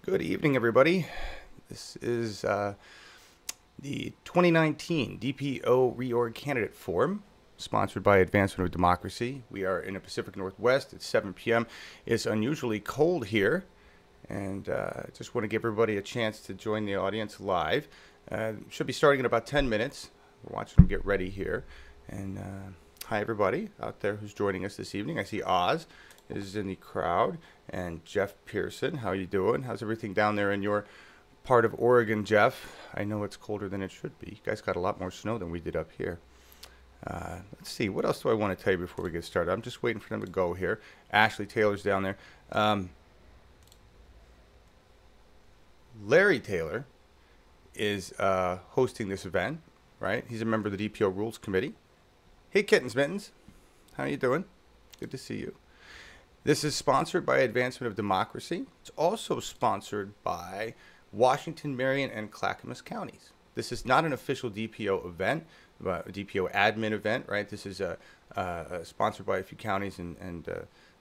Good evening, everybody. This is the 2019 DPO Reorg Candidate Forum, sponsored by Advancement of Democracy. We are in the Pacific Northwest. It's 7 p.m. It's unusually cold here, and I just want to give everybody a chance to join the audience live. Should be starting in about 10 minutes. We're watching them get ready here. And hi, everybody out there who's joining us this evening. I see Oz is in the crowd, and Jeff Pearson. How you doing? How's everything down there in your part of Oregon, Jeff? I know it's colder than it should be. You guys got a lot more snow than we did up here. Let's see, what else do I want to tell you before we get started? I'm just waiting for them to go here. Ashley Taylor's down there. Larry Taylor is hosting this event, right? He's a member of the DPO Rules Committee. Hey, Kittens Mittens. How you doing? Good to see you. This is sponsored by Advancement of Democracy. It's also sponsored by Washington, Marion, and Clackamas counties. This is not an official DPO event, but a DPO admin event, right? This is sponsored by a few counties and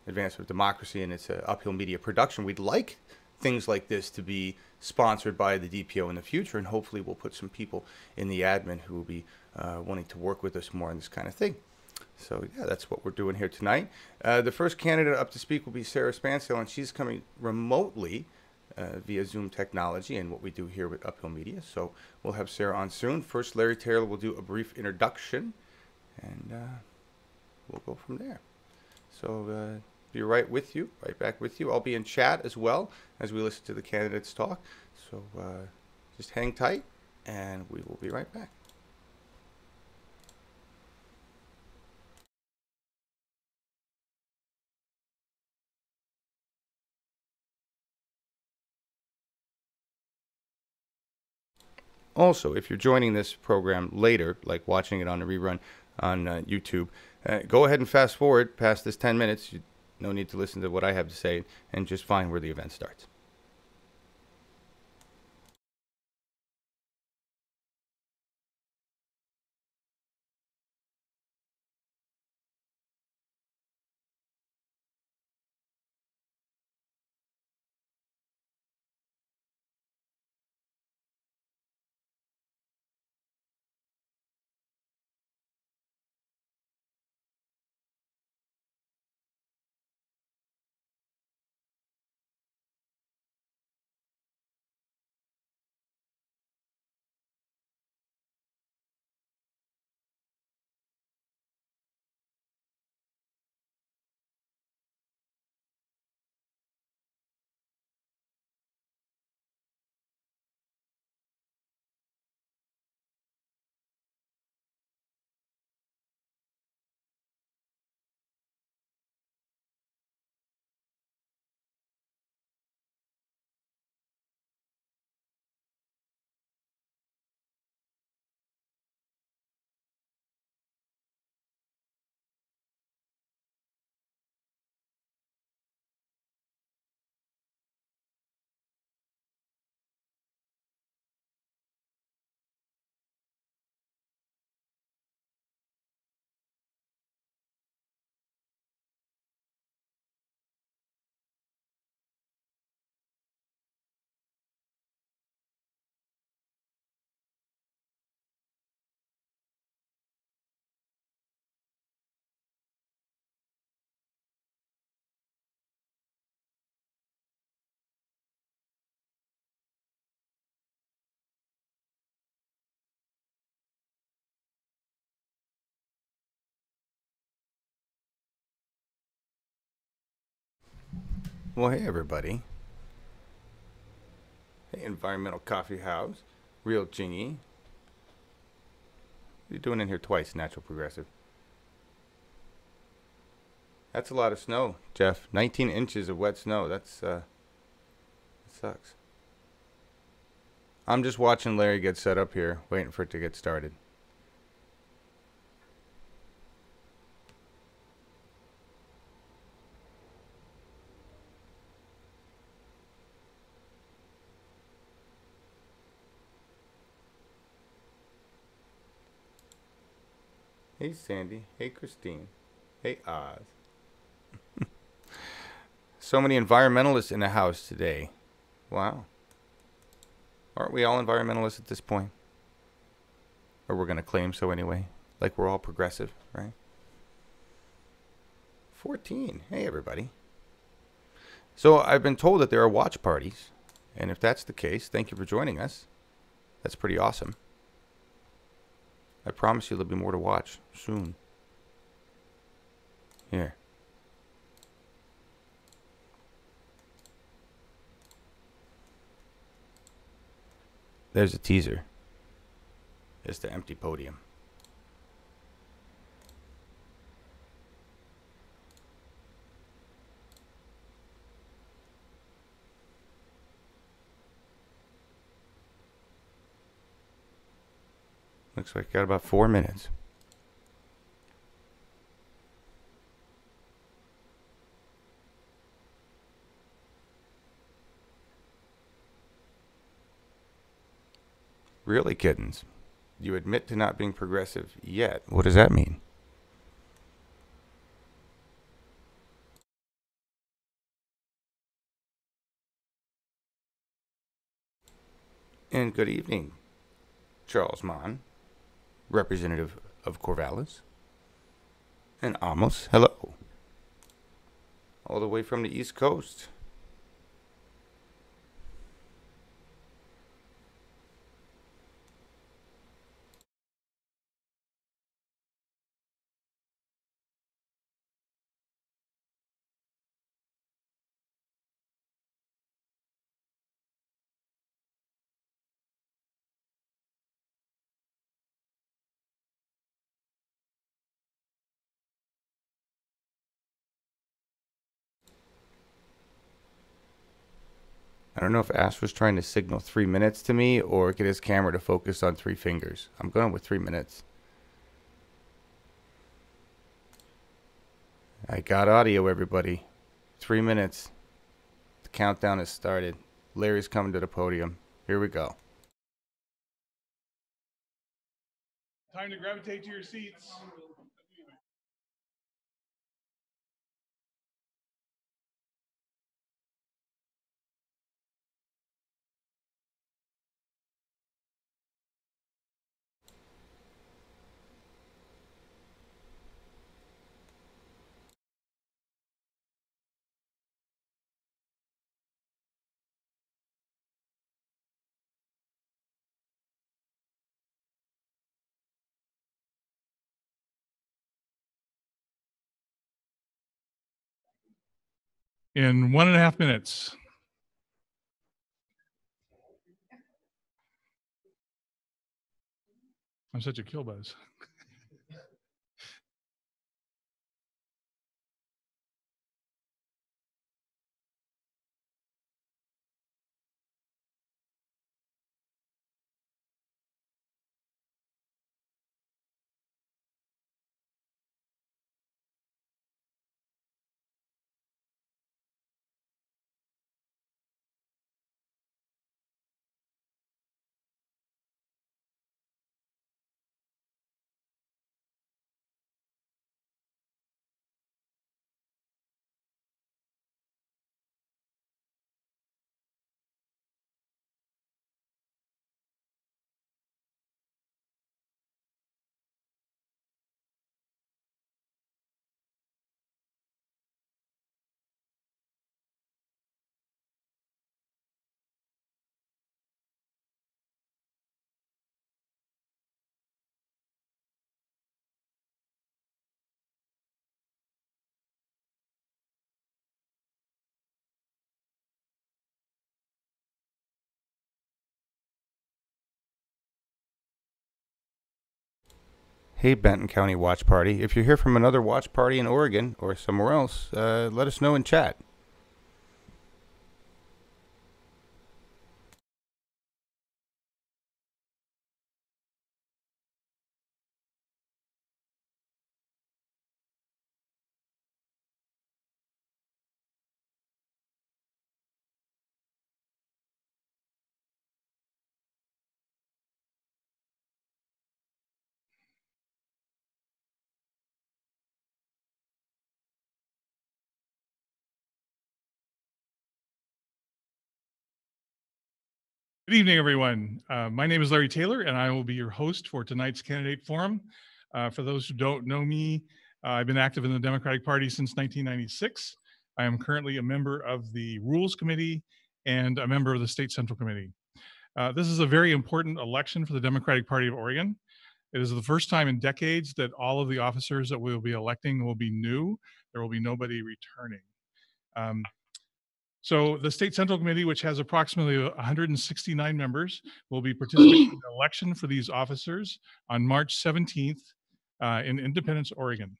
Advancement of Democracy, and it's an uphill media production. We'd like things like this to be sponsored by the DPO in the future, and hopefully we'll put some people in the admin who will be wanting to work with us more on this kind of thing. So, yeah, that's what we're doing here tonight. The first candidate up to speak will be Sarah Spansdale, and she's coming remotely via Zoom technology and what we do here with Uphill Media. So we'll have Sarah on soon. First, Larry Taylor will do a brief introduction, and we'll go from there. So be right back with you. I'll be in chat as well as we listen to the candidates talk. So just hang tight, and we will be right back. Also, if you're joining this program later, like watching it on a rerun on YouTube, go ahead and fast forward past this 10 minutes. No need to listen to what I have to say, and just find where the event starts. Well, hey, everybody. Hey, Environmental Coffee House. Real Jingy. What are you doing in here twice, Natural Progressive? That's a lot of snow, Jeff. 19 inches of wet snow. That's, that sucks. I'm just watching Larry get set up here, waiting for it to get started. Hey, Sandy. Hey, Christine. Hey, Oz. So many environmentalists in the house today. Wow. Aren't we all environmentalists at this point? Or we're going to claim so anyway. Like we're all progressive, right? 14. Hey, everybody. So I've been told that there are watch parties. And if that's the case, thank you for joining us. That's pretty awesome. I promise you there'll be more to watch soon. Here. There's a teaser. It's the empty podium. Looks like I got about 4 minutes. Really, kittens? You admit to not being progressive yet. What does that mean? And good evening, Charles Mann, representative of Corvallis. And Amos, hello. All the way from the East Coast. I don't know if Ash was trying to signal 3 minutes to me or get his camera to focus on 3 fingers. I'm going with 3 minutes. I got audio, everybody. 3 minutes. The countdown has started. Larry's coming to the podium. Here we go. Time to gravitate to your seats. In 1.5 minutes. I'm such a kill buzz. Hey, Benton County Watch Party. If you're here from another watch party in Oregon or somewhere else, let us know in chat. Good evening, everyone. My name is Larry Taylor, and I will be your host for tonight's candidate forum. For those who don't know me, I've been active in the Democratic Party since 1996. I am currently a member of the Rules Committee and a member of the State Central Committee. This is a very important election for the Democratic Party of Oregon. It is the first time in decades that all of the officers that we will be electing will be new. There will be nobody returning. So the State Central Committee, which has approximately 169 members, will be participating in the election for these officers on March 17th in Independence, Oregon.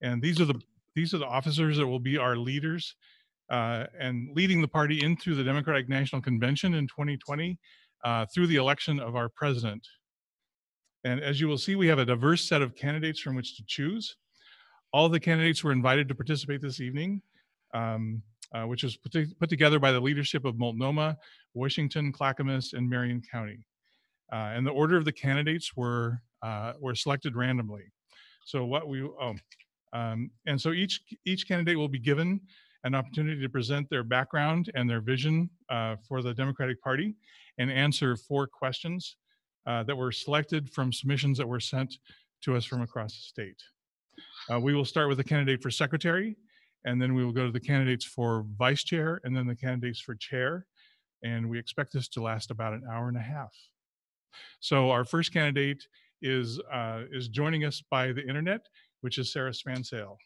And these are the officers that will be our leaders and leading the party into the Democratic National Convention in 2020 through the election of our president. And as you will see, we have a diverse set of candidates from which to choose. All of the candidates were invited to participate this evening. Which was put together by the leadership of Multnomah, Washington, Clackamas, and Marion County. And the order of the candidates were selected randomly. So and so each candidate will be given an opportunity to present their background and their vision for the Democratic Party and answer 4 questions that were selected from submissions that were sent to us from across the state. We will start with the candidate for secretary, and then we will go to the candidates for vice chair, and then the candidates for chair. And we expect this to last about an hour and a half. So our first candidate is joining us by the internet, which is Sarah Spansale.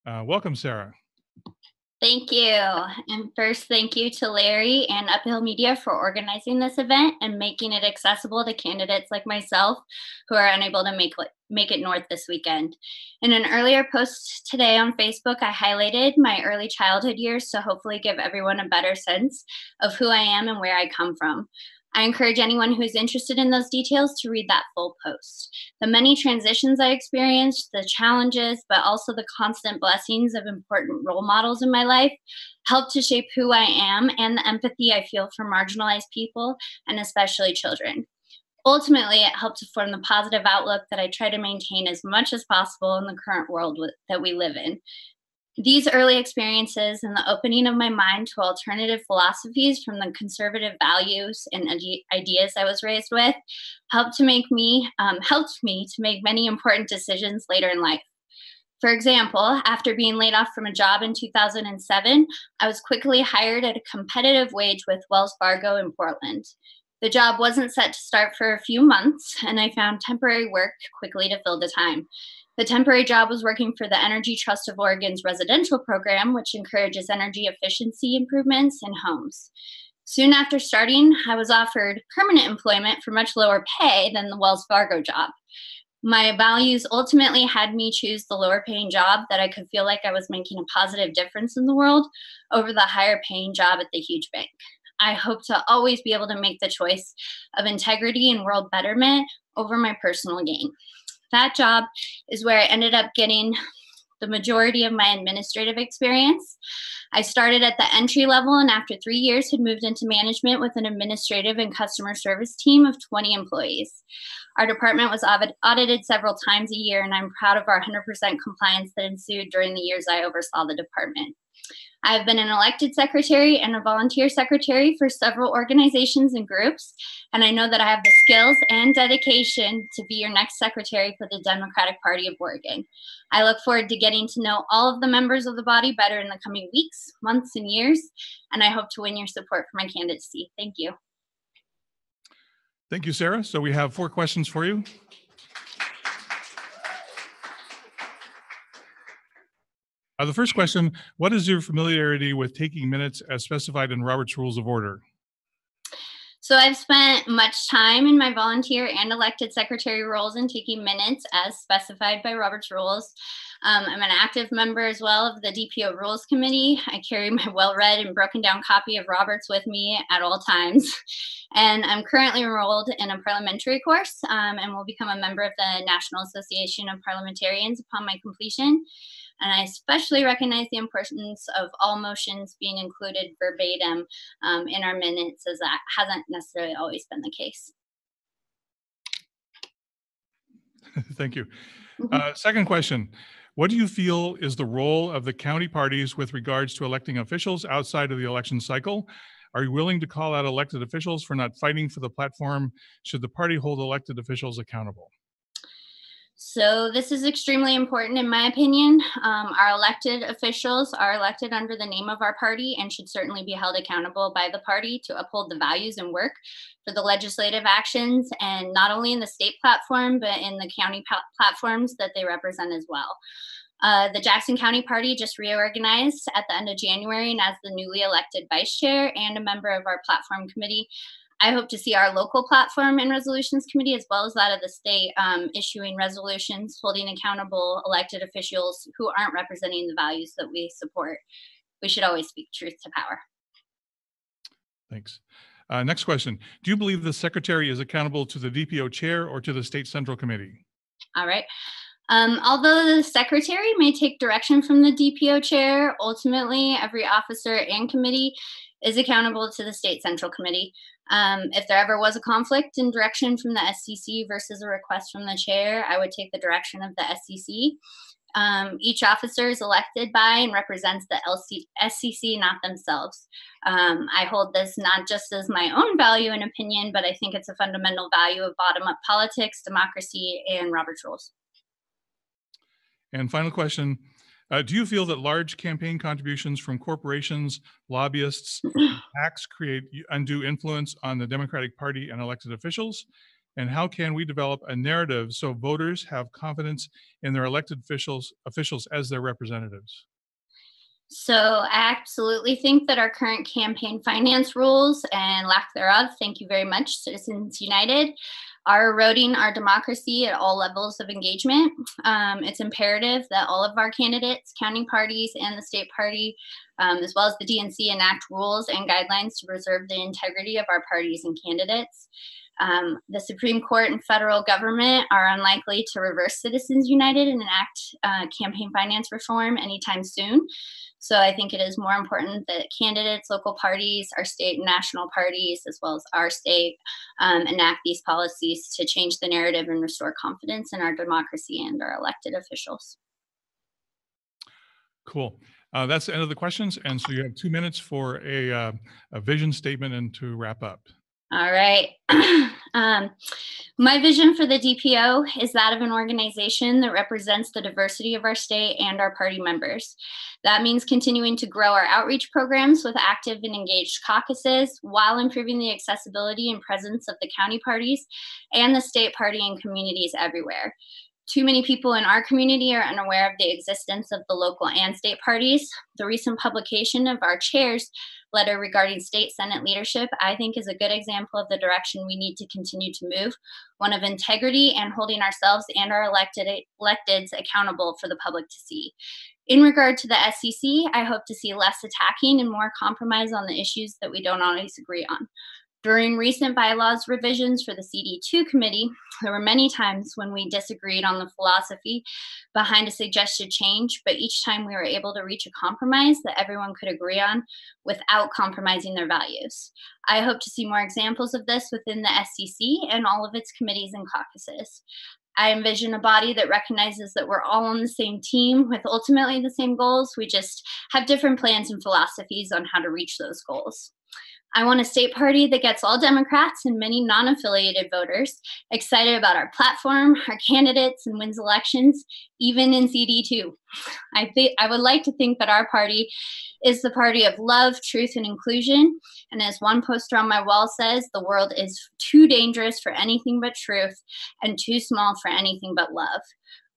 Welcome, Sarah. Thank you. And first, thank you to Larry and Uphill Media for organizing this event and making it accessible to candidates like myself who are unable to make it north this weekend. In an earlier post today on Facebook, I highlighted my early childhood years to hopefully give everyone a better sense of who I am and where I come from. I encourage anyone who is interested in those details to read that full post. The many transitions I experienced, the challenges, but also the constant blessings of important role models in my life helped to shape who I am and the empathy I feel for marginalized people and especially children. Ultimately, it helped to form the positive outlook that I try to maintain as much as possible in the current world that we live in. These early experiences and the opening of my mind to alternative philosophies from the conservative values and ideas I was raised with helped me to make many important decisions later in life. For example, after being laid off from a job in 2007, I was quickly hired at a competitive wage with Wells Fargo in Portland. The job wasn't set to start for a few months, and I found temporary work quickly to fill the time. The temporary job was working for the Energy Trust of Oregon's residential program, which encourages energy efficiency improvements in homes. Soon after starting, I was offered permanent employment for much lower pay than the Wells Fargo job. My values ultimately had me choose the lower paying job that I could feel like I was making a positive difference in the world over the higher paying job at the huge bank. I hope to always be able to make the choice of integrity and world betterment over my personal gain. That job is where I ended up getting the majority of my administrative experience. I started at the entry level and after 3 years had moved into management with an administrative and customer service team of 20 employees. Our department was audited several times a year, and I'm proud of our 100% compliance that ensued during the years I oversaw the department. I've been an elected secretary and a volunteer secretary for several organizations and groups, and I know that I have the skills and dedication to be your next secretary for the Democratic Party of Oregon. I look forward to getting to know all of the members of the body better in the coming weeks, months, and years, and I hope to win your support for my candidacy. Thank you. Thank you, Sarah. So we have 4 questions for you. The first question, what is your familiarity with taking minutes as specified in Robert's Rules of Order? So I've spent much time in my volunteer and elected secretary roles in taking minutes as specified by Robert's Rules. I'm an active member as well of the DPO Rules Committee. I carry my well-read and broken down copy of Roberts with me at all times. And I'm currently enrolled in a parliamentary course and will become a member of the National Association of Parliamentarians upon my completion. And I especially recognize the importance of all motions being included verbatim in our minutes, as that hasn't necessarily always been the case. Thank you. Second question, what do you feel is the role of the county parties with regards to electing officials outside of the election cycle? Are you willing to call out elected officials for not fighting for the platform? Should the party hold elected officials accountable? So this is extremely important in my opinion. Our elected officials are elected under the name of our party and should certainly be held accountable by the party to uphold the values and work for the legislative actions, and not only in the state platform, but in the county platforms that they represent as well. The Jackson County Party just reorganized at the end of January, and as the newly elected vice chair and a member of our platform committee, I hope to see our local platform and resolutions committee, as well as that of the state, issuing resolutions, holding accountable elected officials who aren't representing the values that we support. We should always speak truth to power. Thanks. Next question. Do you believe the secretary is accountable to the DPO chair or to the state central committee? All right. Although the secretary may take direction from the DPO chair, ultimately every officer and committee is accountable to the state central committee. If there ever was a conflict in direction from the SCC versus a request from the chair, I would take the direction of the SCC. Each officer is elected by and represents the SCC, not themselves. I hold this not just as my own value and opinion, but I think it's a fundamental value of bottom-up politics, democracy, and Robert's rules. And final question. Do you feel that large campaign contributions from corporations, lobbyists, and PACs create undue influence on the Democratic Party and elected officials? And how can we develop a narrative so voters have confidence in their elected officials as their representatives? So I absolutely think that our current campaign finance rules and lack thereof, thank you very much, Citizens United, are eroding our democracy at all levels of engagement. It's imperative that all of our candidates, county parties, and the state party, as well as the DNC, enact rules and guidelines to preserve the integrity of our parties and candidates. The Supreme Court and federal government are unlikely to reverse Citizens United and enact campaign finance reform anytime soon. So I think it is more important that candidates, local parties, our state and national parties, as well as our state, enact these policies to change the narrative and restore confidence in our democracy and our elected officials. Cool. That's the end of the questions. And so you have 2 minutes for a vision statement and to wrap up. All right. My vision for the DPO is that of an organization that represents the diversity of our state and our party members. That means continuing to grow our outreach programs with active and engaged caucuses while improving the accessibility and presence of the county parties and the state party in communities everywhere. Too many people in our community are unaware of the existence of the local and state parties. The recent publication of our chair's letter regarding state Senate leadership, I think, is a good example of the direction we need to continue to move, one of integrity and holding ourselves and our electeds accountable for the public to see. In regard to the SCC, I hope to see less attacking and more compromise on the issues that we don't always agree on. During recent bylaws revisions for the CD2 committee, there were many times when we disagreed on the philosophy behind a suggested change, but each time we were able to reach a compromise that everyone could agree on without compromising their values. I hope to see more examples of this within the SCC and all of its committees and caucuses. I envision a body that recognizes that we're all on the same team with ultimately the same goals. We just have different plans and philosophies on how to reach those goals. I want a state party that gets all Democrats and many non-affiliated voters excited about our platform, our candidates, and wins elections, even in CD2. I would like to think that our party is the party of love, truth, and inclusion. And as one poster on my wall says, the world is too dangerous for anything but truth and too small for anything but love.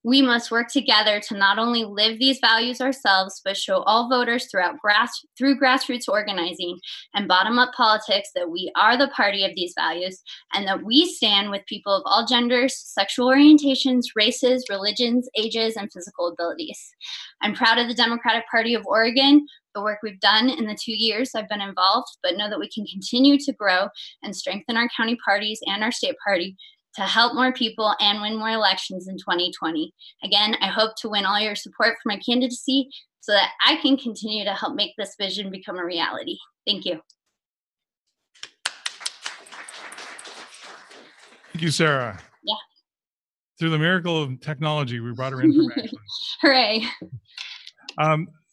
We must work together to not only live these values ourselves, but show all voters through grassroots organizing and bottom-up politics that we are the party of these values and that we stand with people of all genders, sexual orientations, races, religions, ages, and physical abilities. I'm proud of the Democratic Party of Oregon, the work we've done in the 2 years I've been involved, but know that we can continue to grow and strengthen our county parties and our state party to help more people and win more elections in 2020. Again, I hope to win all your support for my candidacy so that I can continue to help make this vision become a reality. Thank you. Thank you, Sarah. Yeah. Through the miracle of technology, we brought her in from Ashland. Hooray.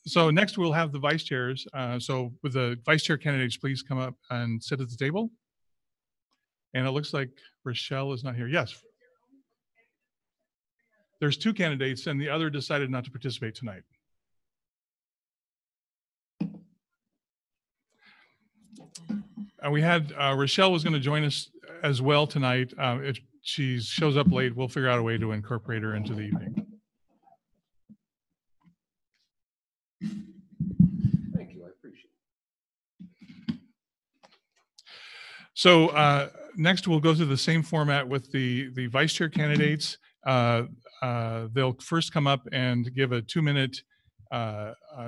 So next we'll have the vice chairs. So with the vice chair candidates, please come up and sit at the table. And it looks like Rochelle is not here. Yes. There's 2 candidates and the other decided not to participate tonight. We had Rochelle was going to join us as well tonight. If she shows up late, we'll figure out a way to incorporate her into the evening. Thank you, I appreciate it. So next we'll go through the same format with the vice chair candidates. They'll first come up and give a 2-minute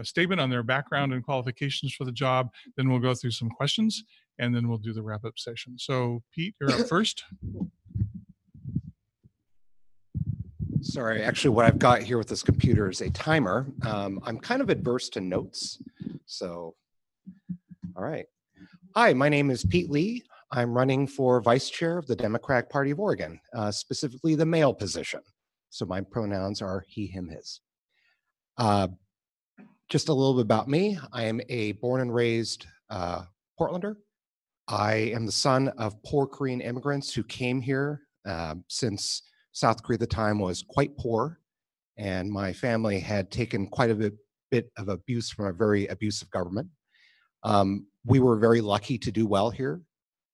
statement on their background and qualifications for the job. Then we'll go through some questions and then we'll do the wrap-up session. So Pete, you're up first. Sorry, actually what I've got here with this computer is a timer. I'm kind of adverse to notes. So, all right. Hi, my name is Pete Lee. I'm running for vice chair of the Democratic Party of Oregon, specifically the male position. So my pronouns are he, him, his. Just a little bit about me. I am a born and raised Portlander. I am the son of poor Korean immigrants who came here since South Korea at the time was quite poor, and my family had taken quite a bit of abuse from a very abusive government. We were very lucky to do well here,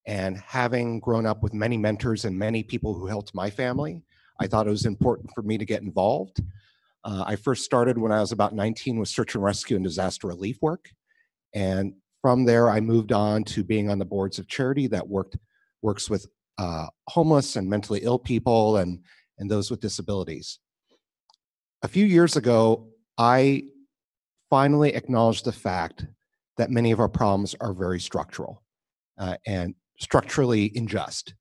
and having grown up with many mentors and many people who helped my family, I thought it was important for me to get involved. I first started when I was about 19 with search and rescue and disaster relief work, and from there I moved on to being on the boards of charity that works with homeless and mentally ill people and those with disabilities. A few years ago, I finally acknowledged the fact that many of our problems are very structural and structurally unjust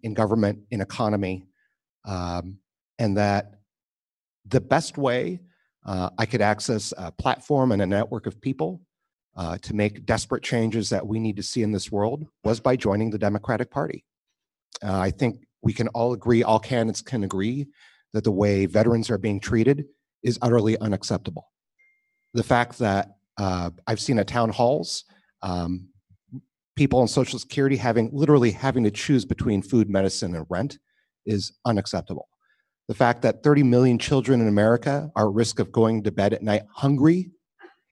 in government, in economy, and that the best way I could access a platform and a network of people to make desperate changes that we need to see in this world was by joining the Democratic Party. I think we can all agree, all candidates can agree, that the way veterans are being treated is utterly unacceptable. The fact that I've seen at town halls, people on Social Security literally having to choose between food, medicine, and rent is unacceptable. The fact that 30 million children in America are at risk of going to bed at night hungry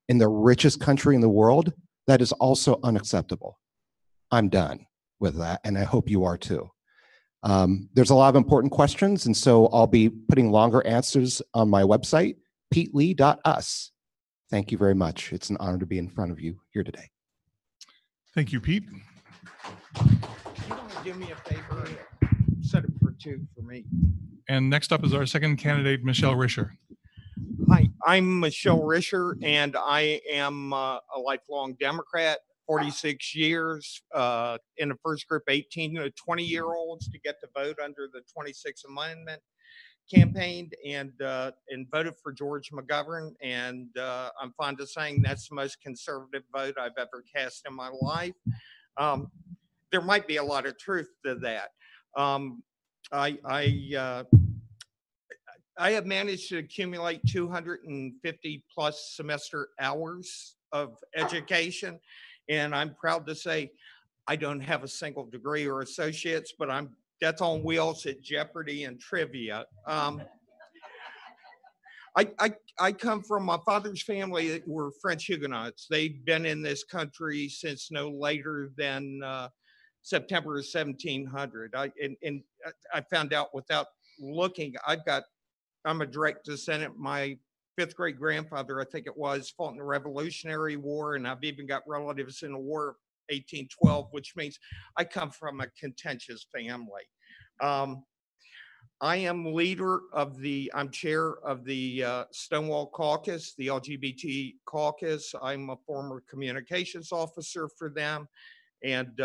in the richest country in the world, that is also unacceptable. I'm done with that, and I hope you are too. There's a lot of important questions, and so I'll be putting longer answers on my website, petelee.us. Thank you very much. It's an honor to be in front of you here today. Thank you, Pete. You want to do me a favor? Set it for 2 for me. And next up is our second candidate, Michelle Risher. Hi, I'm Michelle Risher, and I am a lifelong Democrat, 46 years, in the first group, 18 to 20-year-olds to get to vote under the 26th Amendment, campaigned and voted for George McGovern, and I'm fond of saying that's the most conservative vote I've ever cast in my life. There might be a lot of truth to that. I have managed to accumulate 250 plus semester hours of education, and I'm proud to say I don't have a single degree or associates, but that's on wheels at Jeopardy and trivia. I come from my father's family that were French Huguenots. They've been in this country since no later than September of 1700. I found out without looking. I'm a direct descendant. My 5th great grandfather, I think it was, fought in the Revolutionary War, and I've even got relatives in the War of 1812, which means I come from a contentious family. I am I'm chair of the Stonewall Caucus, the LGBT caucus. I'm a former communications officer for them, and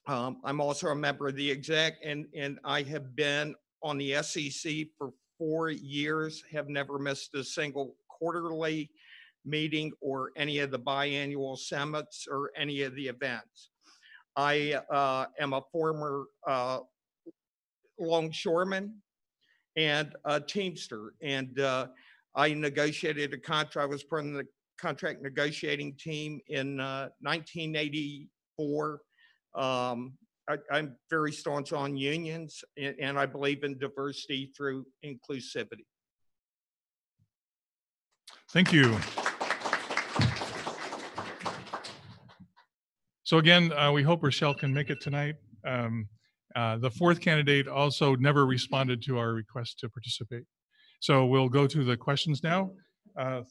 I'm also a member of the exec, and I have been on the SEC for 4 years, have never missed a single quarterly meeting or any of the biannual summits or any of the events. I am a former longshoreman and a Teamster, and I negotiated a contract. I was part of the contract negotiating team in 1984. I'm very staunch on unions, and I believe in diversity through inclusivity. Thank you. So again, we hope Rochelle can make it tonight. The fourth candidate also never responded to our request to participate. So we'll go to the questions now.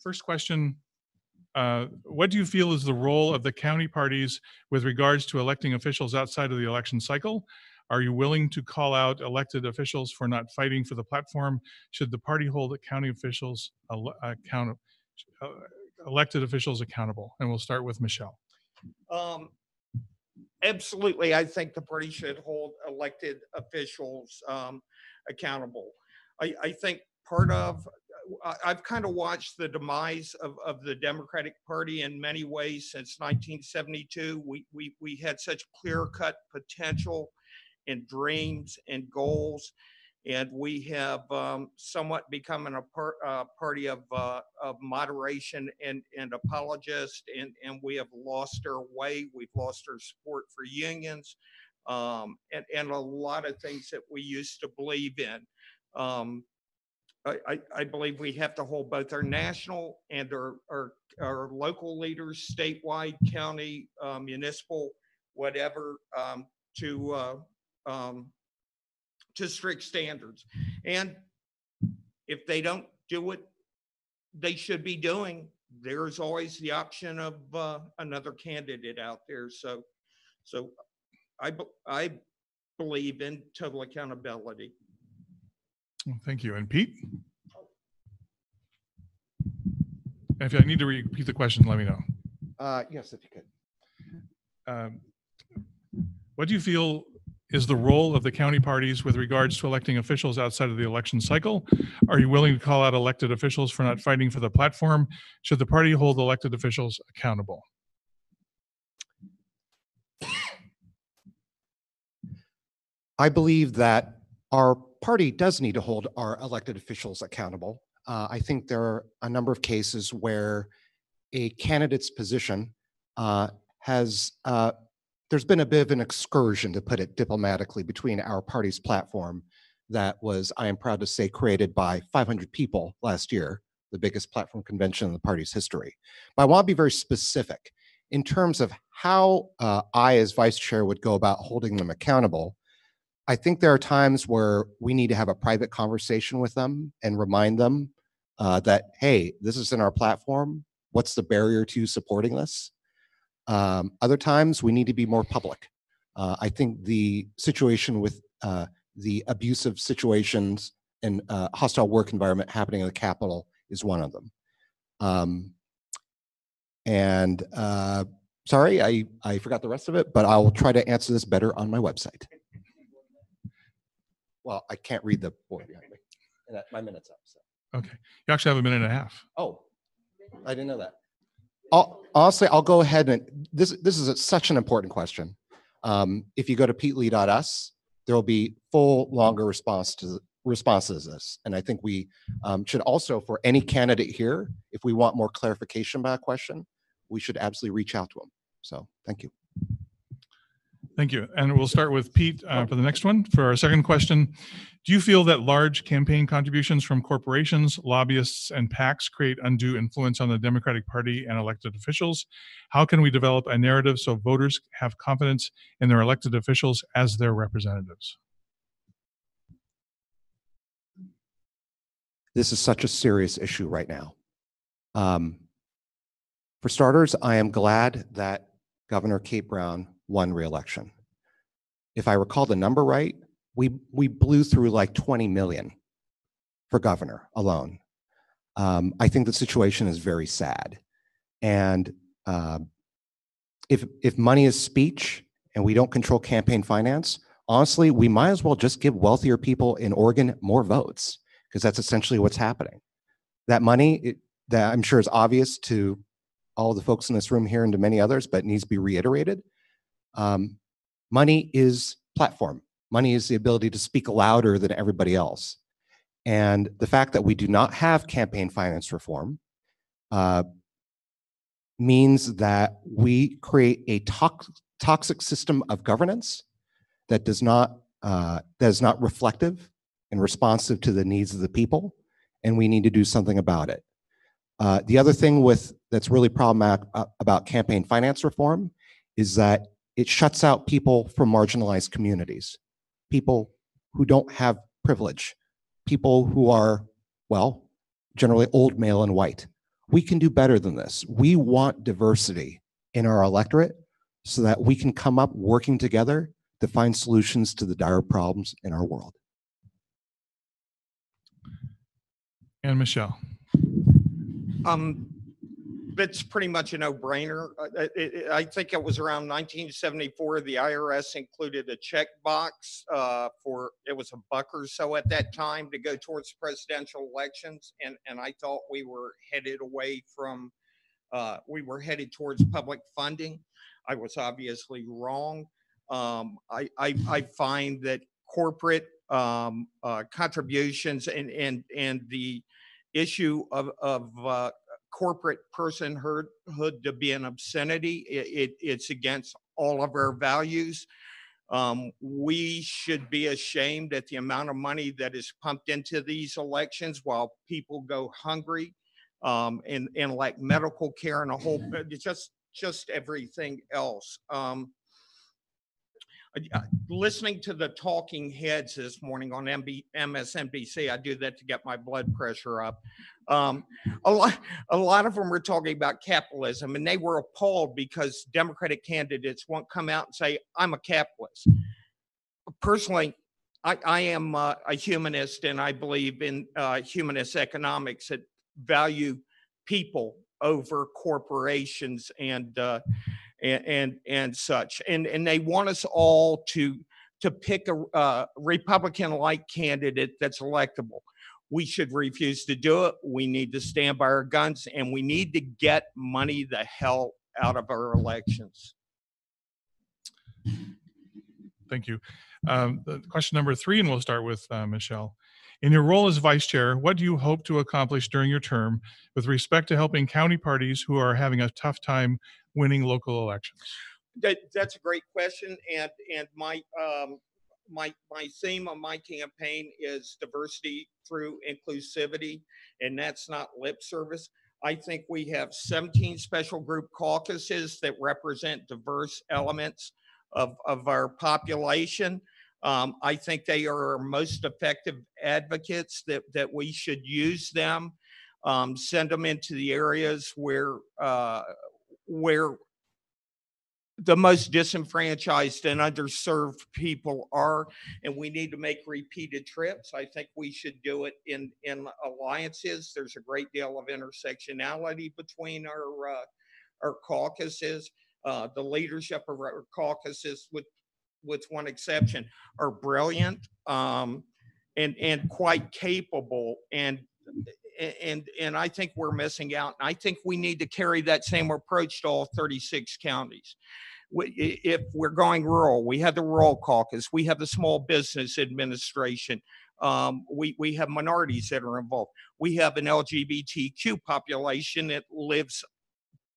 First question, what do you feel is the role of the county parties with regards to electing officials outside of the election cycle? Are you willing to call out elected officials for not fighting for the platform? Should the party hold county officials elected officials accountable? And we'll start with Michelle. Absolutely, I think the party should hold elected officials accountable. I think part of, I've kind of watched the demise of the Democratic Party in many ways since 1972. We had such clear-cut potential and dreams and goals, and we have somewhat become a party of moderation and apologists, and we have lost our way. We've lost our support for unions, and a lot of things that we used to believe in. I believe we have to hold both our national and our local leaders, statewide, county, municipal, whatever, to strict standards. And if they don't do what they should be doing, there's always the option of another candidate out there. So I believe in total accountability. Well, thank you. And Pete? If I need to repeat the question, let me know. Yes, if you could. What do you feel is the role of the county parties with regards to electing officials outside of the election cycle? Are you willing to call out elected officials for not fighting for the platform? Should the party hold elected officials accountable? I believe that our party does need to hold our elected officials accountable. I think there are a number of cases where a candidate's position there's been a bit of an excursion, to put it diplomatically, between our party's platform that was, I am proud to say, created by 500 people last year, the biggest platform convention in the party's history. But I want to be very specific in terms of how I, as vice chair, would go about holding them accountable. I think there are times where we need to have a private conversation with them and remind them that, hey, this is in our platform. What's the barrier to supporting this? Other times we need to be more public. I think the situation with the abusive situations and hostile work environment happening in the Capitol is one of them. Sorry, I forgot the rest of it, but I'll try to answer this better on my website. Well, I can't read the board behind me. And my minute's up. So. Okay. You actually have a minute and a half. Oh, I didn't know that. Honestly, I'll go ahead and this is such an important question. If you go to petelee.us, there will be full, longer responses to this. And I think we should also, for any candidate here, if we want more clarification about a question, we should absolutely reach out to them. So thank you. Thank you. And we'll start with Pete for the next one. For our second question, do you feel that large campaign contributions from corporations, lobbyists, and PACs create undue influence on the Democratic Party and elected officials? How can we develop a narrative so voters have confidence in their elected officials as their representatives? This is such a serious issue right now. For starters, I am glad that Governor Kate Brown won re-election. If I recall the number right, we blew through like 20 million for governor alone. I think the situation is very sad. And if money is speech and we don't control campaign finance, honestly, we might as well just give wealthier people in Oregon more votes, because that's essentially what's happening. That money, that I'm sure is obvious to all the folks in this room here and to many others, but needs to be reiterated. Money is platform. Money is the ability to speak louder than everybody else. And the fact that we do not have campaign finance reform means that we create a toxic system of governance that is not reflective and responsive to the needs of the people, and we need to do something about it. The other thing that's really problematic about campaign finance reform is that it shuts out people from marginalized communities, people who don't have privilege, people who are, well, generally old, male, and white. We can do better than this. We want diversity in our electorate so that we can come up working together to find solutions to the dire problems in our world. And Michelle. That's pretty much a no-brainer. I think it was around 1974, the IRS included a checkbox for, it was $1 or so at that time to go towards presidential elections. And I thought we were headed away from, we were headed towards public funding. I was obviously wrong. I find that corporate contributions and the issue of corporate personhood to be an obscenity, it's against all of our values. We should be ashamed at the amount of money that is pumped into these elections while people go hungry, and like medical care and a whole, just everything else. Listening to the talking heads this morning on MSNBC, I do that to get my blood pressure up. A lot of them were talking about capitalism, and they were appalled because Democratic candidates won't come out and say, I'm a capitalist. Personally, I am a humanist, and I believe in humanist economics that value people over corporations and such, and they want us all to pick a Republican-like candidate that's electable. We should refuse to do it. We need to stand by our guns, and we need to get money the hell out of our elections. Thank you. Question number 3, and we'll start with Michelle. In your role as vice chair, what do you hope to accomplish during your term with respect to helping county parties who are having a tough time winning local elections? That's a great question, and my theme of my campaign is diversity through inclusivity, and that's not lip service. I think we have 17 special group caucuses that represent diverse elements of our population. I think they are our most effective advocates, that we should use them, send them into the areas where the most disenfranchised and underserved people are, and we need to make repeated trips. I think we should do it in alliances. There's a great deal of intersectionality between our caucuses. The leadership of our caucuses, with one exception, are brilliant and quite capable, and I think we're missing out. And I think we need to carry that same approach to all 36 counties. If we're going rural, we have the rural caucus, we have the small business administration, we have minorities that are involved, we have an LGBTQ population that lives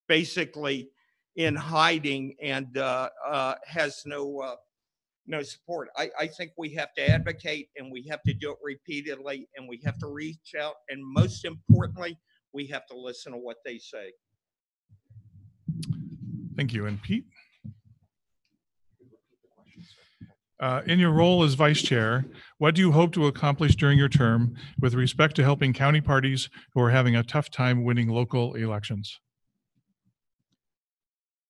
basically in hiding and has no support. I think we have to advocate, and we have to do it repeatedly, and we have to reach out, and most importantly, we have to listen to what they say. Thank you. And Pete? In your role as vice chair, what do you hope to accomplish during your term with respect to helping county parties who are having a tough time winning local elections?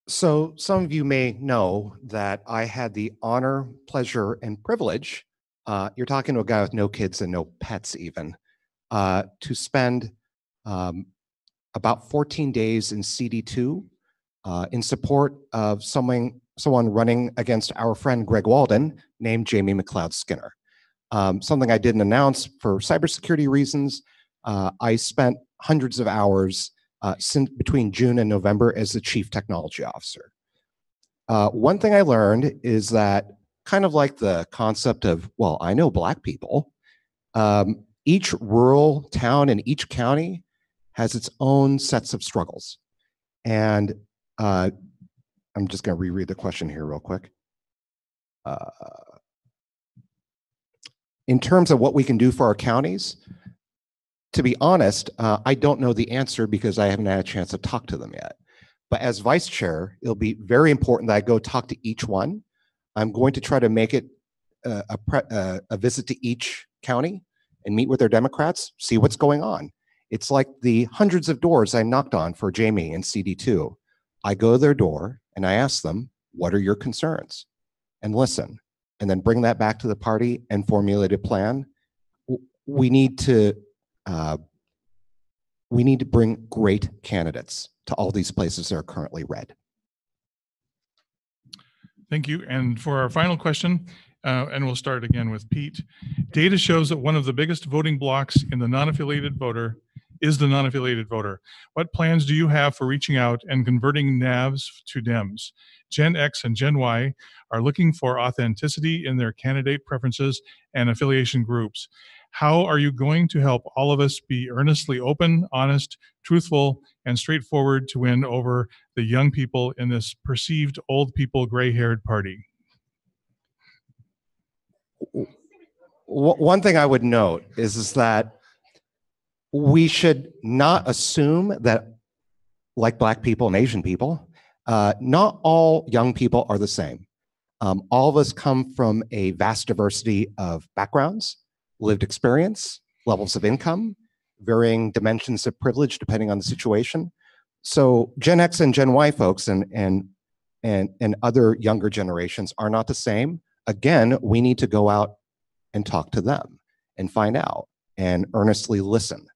So some of you may know that I had the honor, pleasure, and privilege, you're talking to a guy with no kids and no pets even, to spend about 14 days in CD2 in support of someone running against our friend Greg Walden named Jamie McLeod Skinner. Something I didn't announce for cybersecurity reasons. I spent hundreds of hours between June and November as the chief technology officer. One thing I learned is that, kind of like the concept of, well, I know black people, each rural town in each county has its own sets of struggles. And I'm just going to reread the question here real quick. In terms of what we can do for our counties, to be honest, I don't know the answer because I haven't had a chance to talk to them yet. But as vice chair, it'll be very important that I go talk to each one. I'm going to try to make it a visit to each county and meet with their Democrats, see what's going on. It's like the hundreds of doors I knocked on for Jamie and CD2. I go to their door and I ask them, what are your concerns? And listen, and then bring that back to the party and formulate a plan. We need to bring great candidates to all these places that are currently red. Thank you. And for our final question, and we'll start again with Pete. Data shows that one of the biggest voting blocks in the non-affiliated voter is the non-affiliated voter. What plans do you have for reaching out and converting NAVs to Dems? Gen X and Gen Y are looking for authenticity in their candidate preferences and affiliation groups. How are you going to help all of us be earnestly open, honest, truthful, and straightforward to win over the young people in this perceived old people, gray-haired party? One thing I would note is that we should not assume that, like Black people and Asian people, not all young people are the same. All of us come from a vast diversity of backgrounds, lived experience, levels of income, varying dimensions of privilege depending on the situation. So Gen X and Gen Y folks and other younger generations are not the same. Again, we need to go out and talk to them and find out and earnestly listen.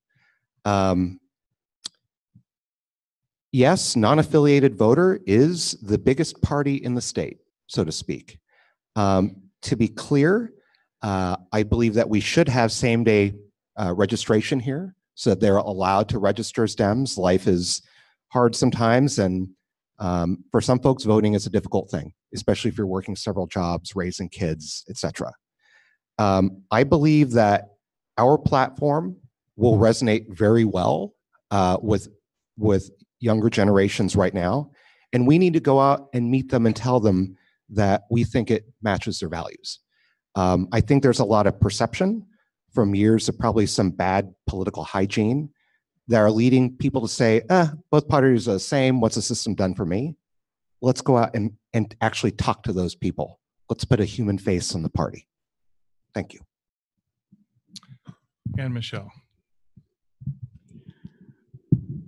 Yes, non-affiliated voter is the biggest party in the state, so to speak. To be clear, I believe that we should have same-day registration here so that they're allowed to register as Dems. Life is hard sometimes, and for some folks, voting is a difficult thing, especially if you're working several jobs, raising kids, etc. I believe that our platform will resonate very well with younger generations right now, and we need to go out and meet them and tell them that we think it matches their values. I think there's a lot of perception from years of probably some bad political hygiene that are leading people to say, both parties are the same, what's the system done for me? Let's go out and actually talk to those people. Let's put a human face on the party. Thank you. And Michelle.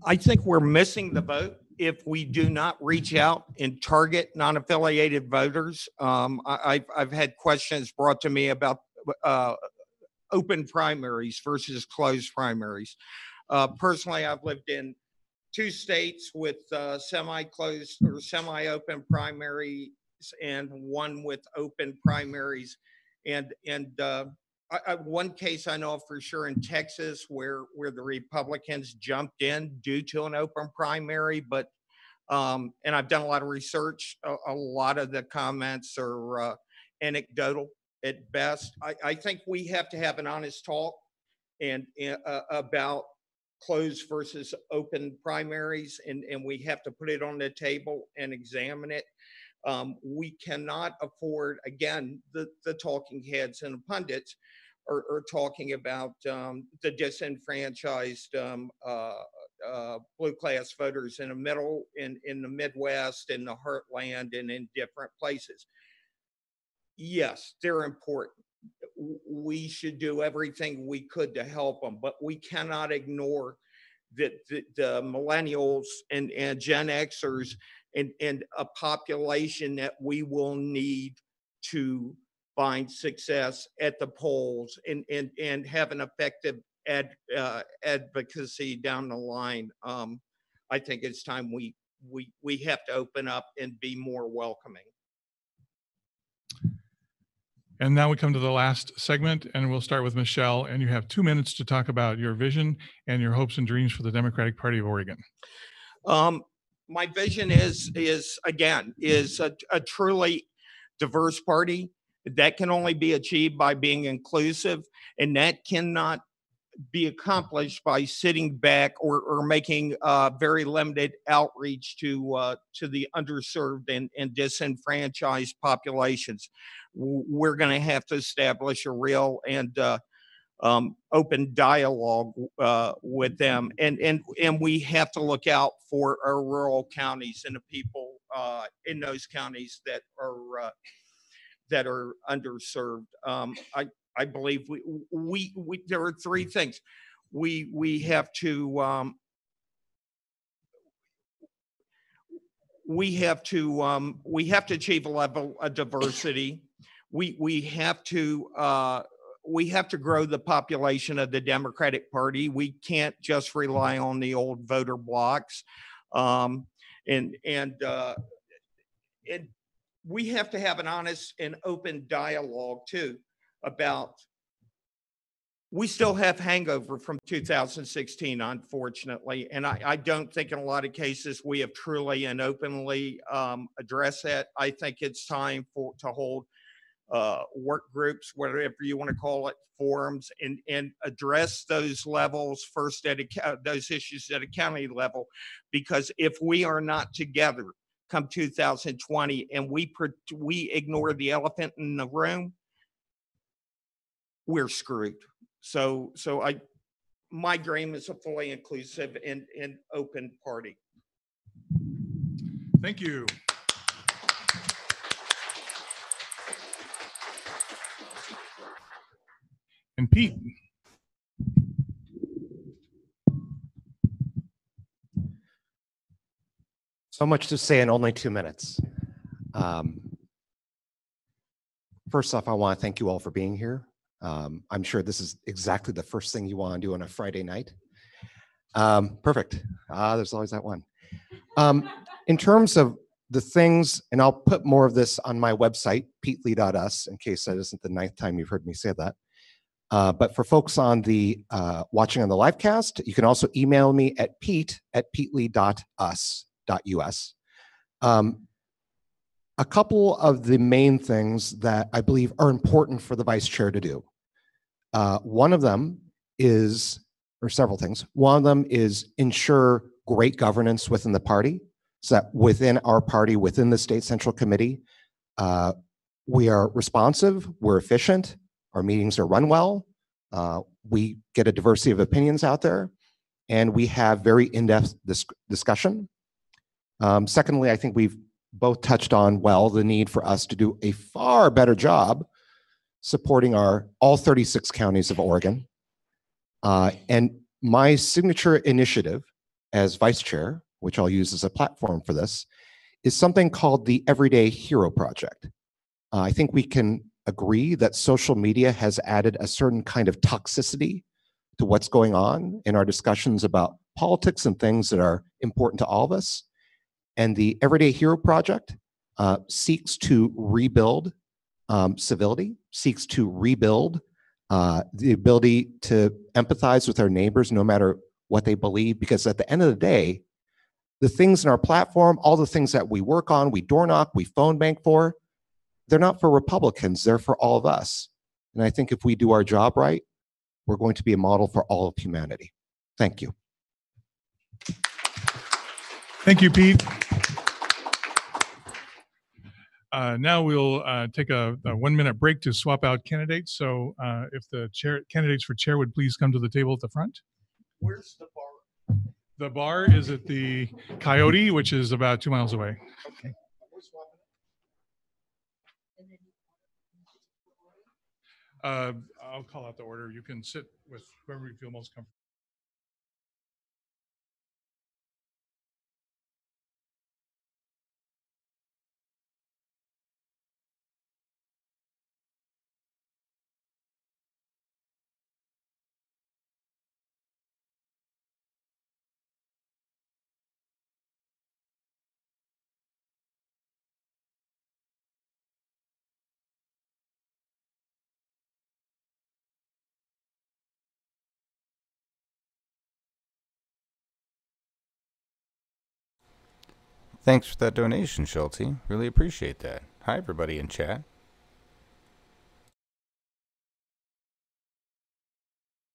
I think we're missing the boat if we do not reach out and target non-affiliated voters. I've had questions brought to me about open primaries versus closed primaries. Personally, I've lived in 2 states with semi-closed or semi-open primaries and 1 with open primaries. And one case I know of for sure in Texas where the Republicans jumped in due to an open primary, but and I've done a lot of research. A lot of the comments are anecdotal at best. I think we have to have an honest talk and about closed versus open primaries, and we have to put it on the table and examine it. We cannot afford, again, the talking heads and the pundits are talking about the disenfranchised blue class voters in the middle, in the Midwest, in the heartland, and in different places. Yes, they're important. We should do everything we could to help them, but we cannot ignore that the millennials and Gen Xers and a population that we will need to find success at the polls and have an effective advocacy down the line. I think it's time we have to open up and be more welcoming. And now we come to the last segment, and we'll start with Michelle, and you have 2 minutes to talk about your vision and your hopes and dreams for the Democratic Party of Oregon. My vision is a truly diverse party that can only be achieved by being inclusive, and that cannot be accomplished by sitting back or making very limited outreach to the underserved and disenfranchised populations. We're going to have to establish a real and open dialogue with them, and we have to look out for our rural counties and the people in those counties that are underserved. I believe we there are three things we have to we have to achieve a level of diversity. We have to grow the population of the Democratic Party. We can't just rely on the old voter blocks, and we have to have an honest and open dialogue too about. We still have hangover from 2016, unfortunately, and I don't think in a lot of cases we have truly and openly addressed that. I think it's time to hold work groups, whatever you want to call it, forums, and address those levels first those issues at a county level, because if we are not together come 2020 and we ignore the elephant in the room, we're screwed. So my dream is a fully inclusive and open party. Thank you. And Pete. So much to say in only 2 minutes. First off, I want to thank you all for being here. I'm sure this is exactly the first thing you want to do on a Friday night. Perfect. There's always that one. In terms of the things, and I'll put more of this on my website, peatlee.us, in case that isn't the 9th time you've heard me say that. But for folks on the watching on the live cast, you can also email me at pete@peatlee.us.us. A couple of the main things that I believe are important for the vice chair to do. One of them is, or several things, one of them is ensure great governance within the party, so that within our party, within the state central committee, we are responsive, we're efficient, our meetings are run well, we get a diversity of opinions out there, and we have very in-depth discussion. Secondly, I think we've both touched on well the need for us to do a far better job supporting all 36 counties of Oregon. And my signature initiative as vice chair, which I'll use as a platform for this, is something called the Everyday Hero Project. I think we can agree that social media has added a certain kind of toxicity to what's going on in our discussions about politics and things that are important to all of us. And the Everyday Hero Project seeks to rebuild civility, seeks to rebuild the ability to empathize with our neighbors no matter what they believe, because at the end of the day, the things in our platform, all the things that we work on, we door knock, we phone bank for, they're not for Republicans, they're for all of us. And I think if we do our job right, we're going to be a model for all of humanity. Thank you. Thank you, Pete. Now we'll take a 1-minute break to swap out candidates. So if the candidates for chair would please come to the table at the front. Where's the bar? The bar is at the Coyote, which is about 2 miles away. Okay. I'll call out the order. You can sit with whoever you feel most comfortable. Thanks for that donation, Schulte. Really appreciate that. Hi, everybody in chat.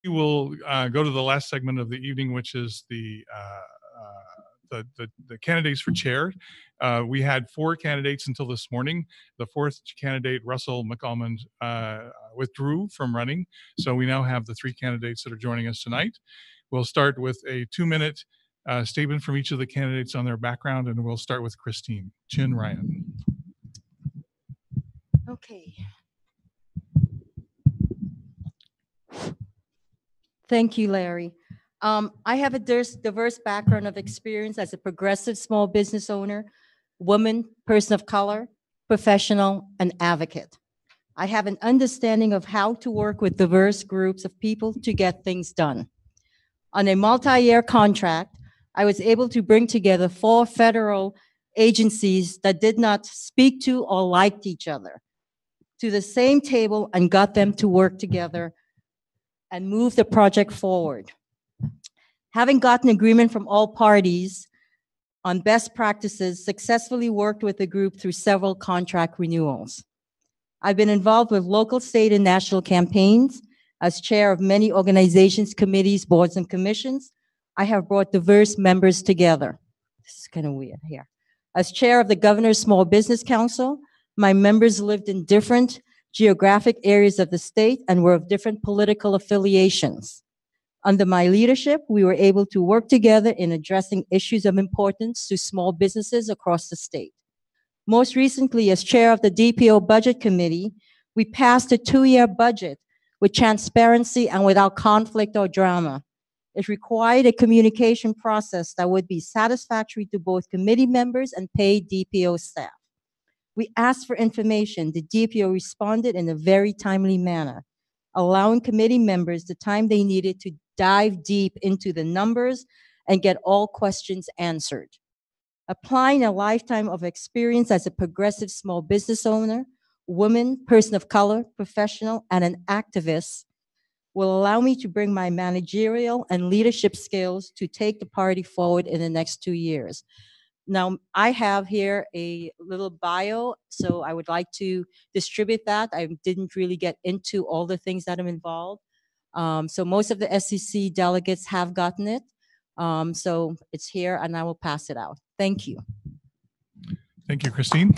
We will go to the last segment of the evening, which is the candidates for chair. We had 4 candidates until this morning. The 4th candidate, Russell McAlmond, withdrew from running. So we now have the 3 candidates that are joining us tonight. We'll start with a 2-minute statement from each of the candidates on their background, and we'll start with Christine Chin Ryan. Okay. Thank you, Larry. I have a diverse background of experience as a progressive small business owner, woman, person of color, professional, and advocate. I have an understanding of how to work with diverse groups of people to get things done. On a multi-year contract, I was able to bring together 4 federal agencies that did not speak to or liked each other to the same table and got them to work together and move the project forward. Having gotten agreement from all parties on best practices, successfully worked with the group through several contract renewals. I've been involved with local, state, and national campaigns. As chair of many organizations, committees, boards, and commissions, I have brought diverse members together. This is kind of weird here. As chair of the Governor's Small Business Council, my members lived in different geographic areas of the state and were of different political affiliations. Under my leadership, we were able to work together in addressing issues of importance to small businesses across the state. Most recently, as chair of the DPO Budget Committee, we passed a 2-year budget with transparency and without conflict or drama. It required a communication process that would be satisfactory to both committee members and paid DPO staff. We asked for information. The DPO responded in a very timely manner, allowing committee members the time they needed to dive deep into the numbers and get all questions answered. Applying a lifetime of experience as a progressive small business owner, woman, person of color, professional, and an activist will allow me to bring my managerial and leadership skills to take the party forward in the next 2 years. Now, I have here a little bio, so I would like to distribute that. I didn't really get into all the things that I'm involved. So most of the SEC delegates have gotten it. So it's here, and I will pass it out. Thank you. Thank you, Christine.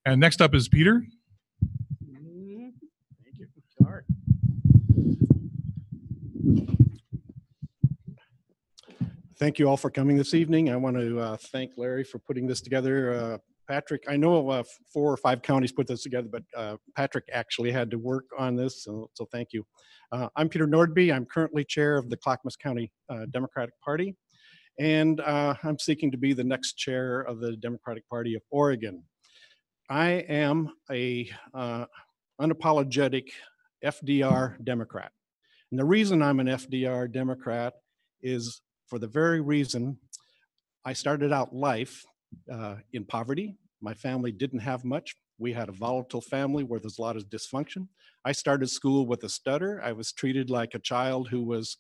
And next up is Peter. Thank you. Start. Thank you all for coming this evening. I want to thank Larry for putting this together. Patrick, I know 4 or 5 counties put this together, but Patrick actually had to work on this, so thank you. I'm Peter Nordbye. I'm currently chair of the Clackamas County Democratic Party, and I'm seeking to be the next chair of the Democratic Party of Oregon. I am a unapologetic FDR Democrat. And the reason I'm an FDR Democrat is for the very reason I started out life in poverty. My family didn't have much. We had a volatile family where there's a lot of dysfunction. I started school with a stutter. I was treated like a child who was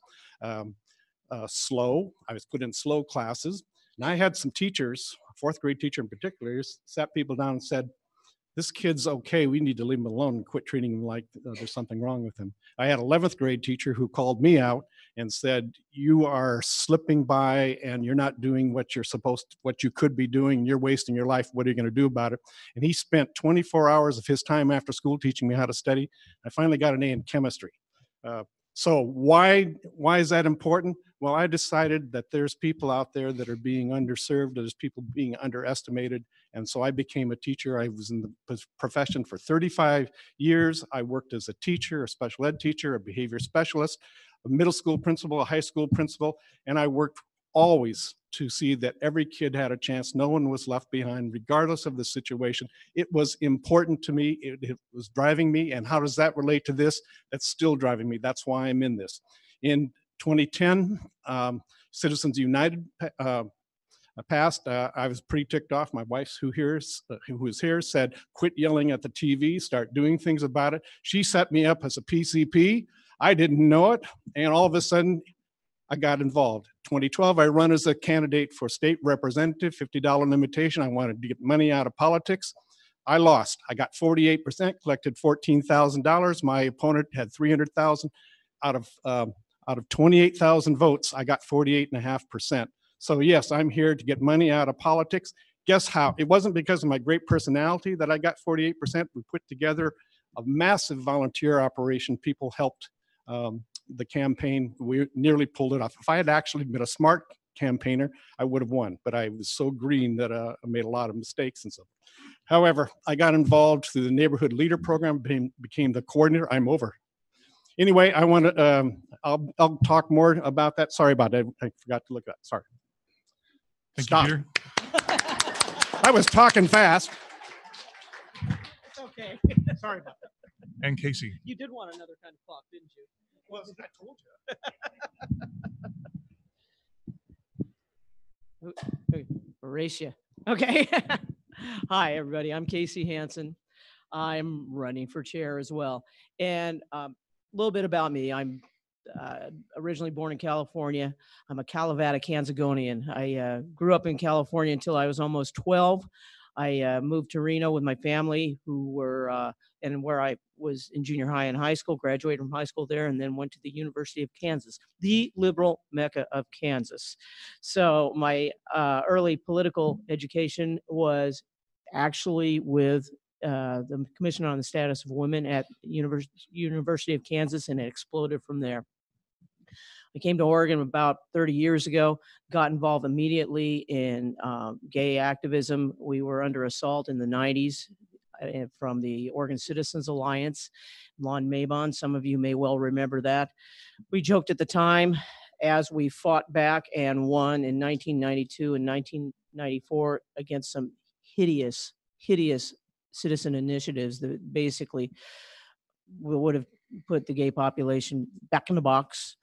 slow. I was put in slow classes. And I had some teachers, a 4th grade teacher in particular, sat people down and said, this kid's okay, we need to leave him alone and quit treating him like there's something wrong with him. I had an 11th grade teacher who called me out and said, you are slipping by and you're not doing what what you could be doing, and you're wasting your life. What are you going to do about it? And he spent 24 hours of his time after school teaching me how to study. I finally got an A in chemistry. So why is that important? Well, I decided that there's people out there that are being underserved, there's people being underestimated, and so I became a teacher. I was in the profession for 35 years. I worked as a teacher, a special ed teacher, a behavior specialist, a middle school principal, a high school principal, and I worked always to see that every kid had a chance. No one was left behind, regardless of the situation. It was important to me. It was driving me. And how does that relate to this? That's still driving me. That's why I'm in this. In 2010, Citizens United passed. I was pretty ticked off. My wife, who was here, said, quit yelling at the TV, start doing things about it. She set me up as a PCP. I didn't know it. And all of a sudden, I got involved. 2012, I run as a candidate for state representative, $50 limitation. I wanted to get money out of politics. I lost. I got 48%, collected $14,000. My opponent had 300,000. Out of 28,000 votes, I got 48.5%. So yes, I'm here to get money out of politics. Guess how? It wasn't because of my great personality that I got 48%. We put together a massive volunteer operation. People helped the campaign. We nearly pulled it off. If I had actually been a smart campaigner, I would have won, but I was so green that I made a lot of mistakes and so. However, I got involved through the neighborhood leader program, became the coordinator. I'm over. Anyway, I want to, I'll talk more about that. Sorry about that. I forgot to look at that. Sorry. Thank Stop. you, Peter. I was talking fast. It's okay. Sorry about that. And Casey. You did want another kind of clock, didn't you? Well, I told you. Horatio. Okay. Hi, everybody. I'm Casey Hansen. I'm running for chair as well. And a little bit about me. I'm originally born in California. I'm a Calavata Kansagonian. I grew up in California until I was almost 12. I moved to Reno with my family, who were, and where I was in junior high and high school, graduated from high school there, and then went to the University of Kansas, the liberal mecca of Kansas. So my early political education was actually with the Commission on the Status of Women at University of Kansas, and it exploded from there. I came to Oregon about 30 years ago, got involved immediately in gay activism. We were under assault in the 90s from the Oregon Citizens Alliance, Lon Mabon. Some of you may well remember that. We joked at the time as we fought back and won in 1992 and 1994 against some hideous citizen initiatives that basically would have put the gay population back in the box.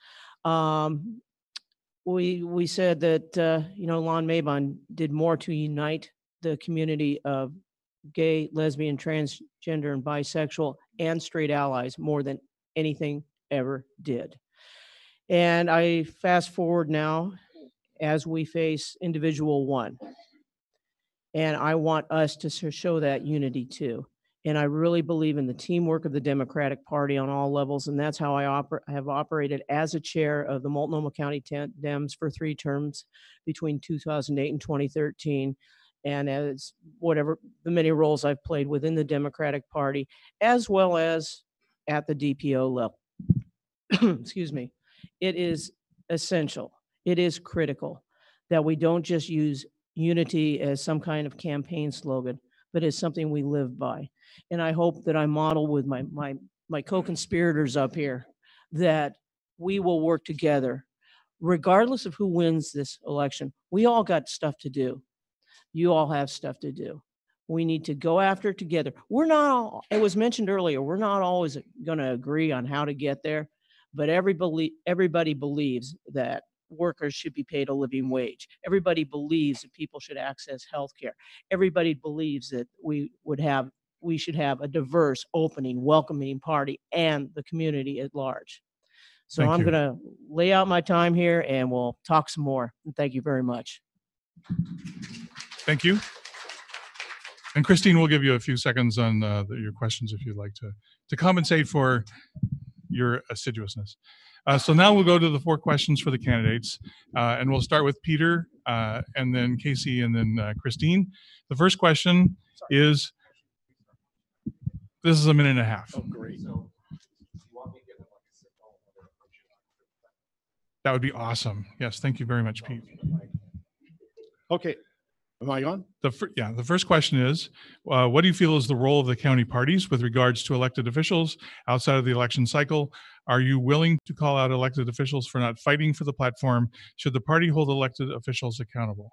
We said that, Lon Mabon did more to unite the community of gay, lesbian, transgender, and bisexual and straight allies more than anything ever did. And I fast forward now as we face individual one. And I want us to show that unity too. And I really believe in the teamwork of the Democratic Party on all levels. And that's how I have operated as a chair of the Multnomah County Dems for 3 terms between 2008 and 2013. And as whatever the many roles I've played within the Democratic Party, as well as at the DPO level. Excuse me. It is essential. It is critical that we don't just use unity as some kind of campaign slogan, but as something we live by. And I hope that I model with my co-conspirators up here that we will work together, regardless of who wins this election. We all got stuff to do. You all have stuff to do. We need to go after it together. We're not all, it was mentioned earlier, we're not always going to agree on how to get there, but everybody believes that workers should be paid a living wage. Everybody believes that people should access health care. Everybody believes that we should have a diverse, opening, welcoming party and the community at large. So I'm going to lay out my time here and we'll talk some more. And thank you very much. Thank you. And Christine will give you a few seconds on your questions if you'd like to compensate for your assiduousness. So now we'll go to the 4 questions for the candidates, and we'll start with Peter, and then Casey, and then Christine. The first question is, this is a minute and a half. Oh, great. That would be awesome. Yes, thank you very much, Pete. Okay. Am I on? The first question is, what do you feel is the role of the county parties with regards to elected officials outside of the election cycle? Are you willing to call out elected officials for not fighting for the platform? Should the party hold elected officials accountable?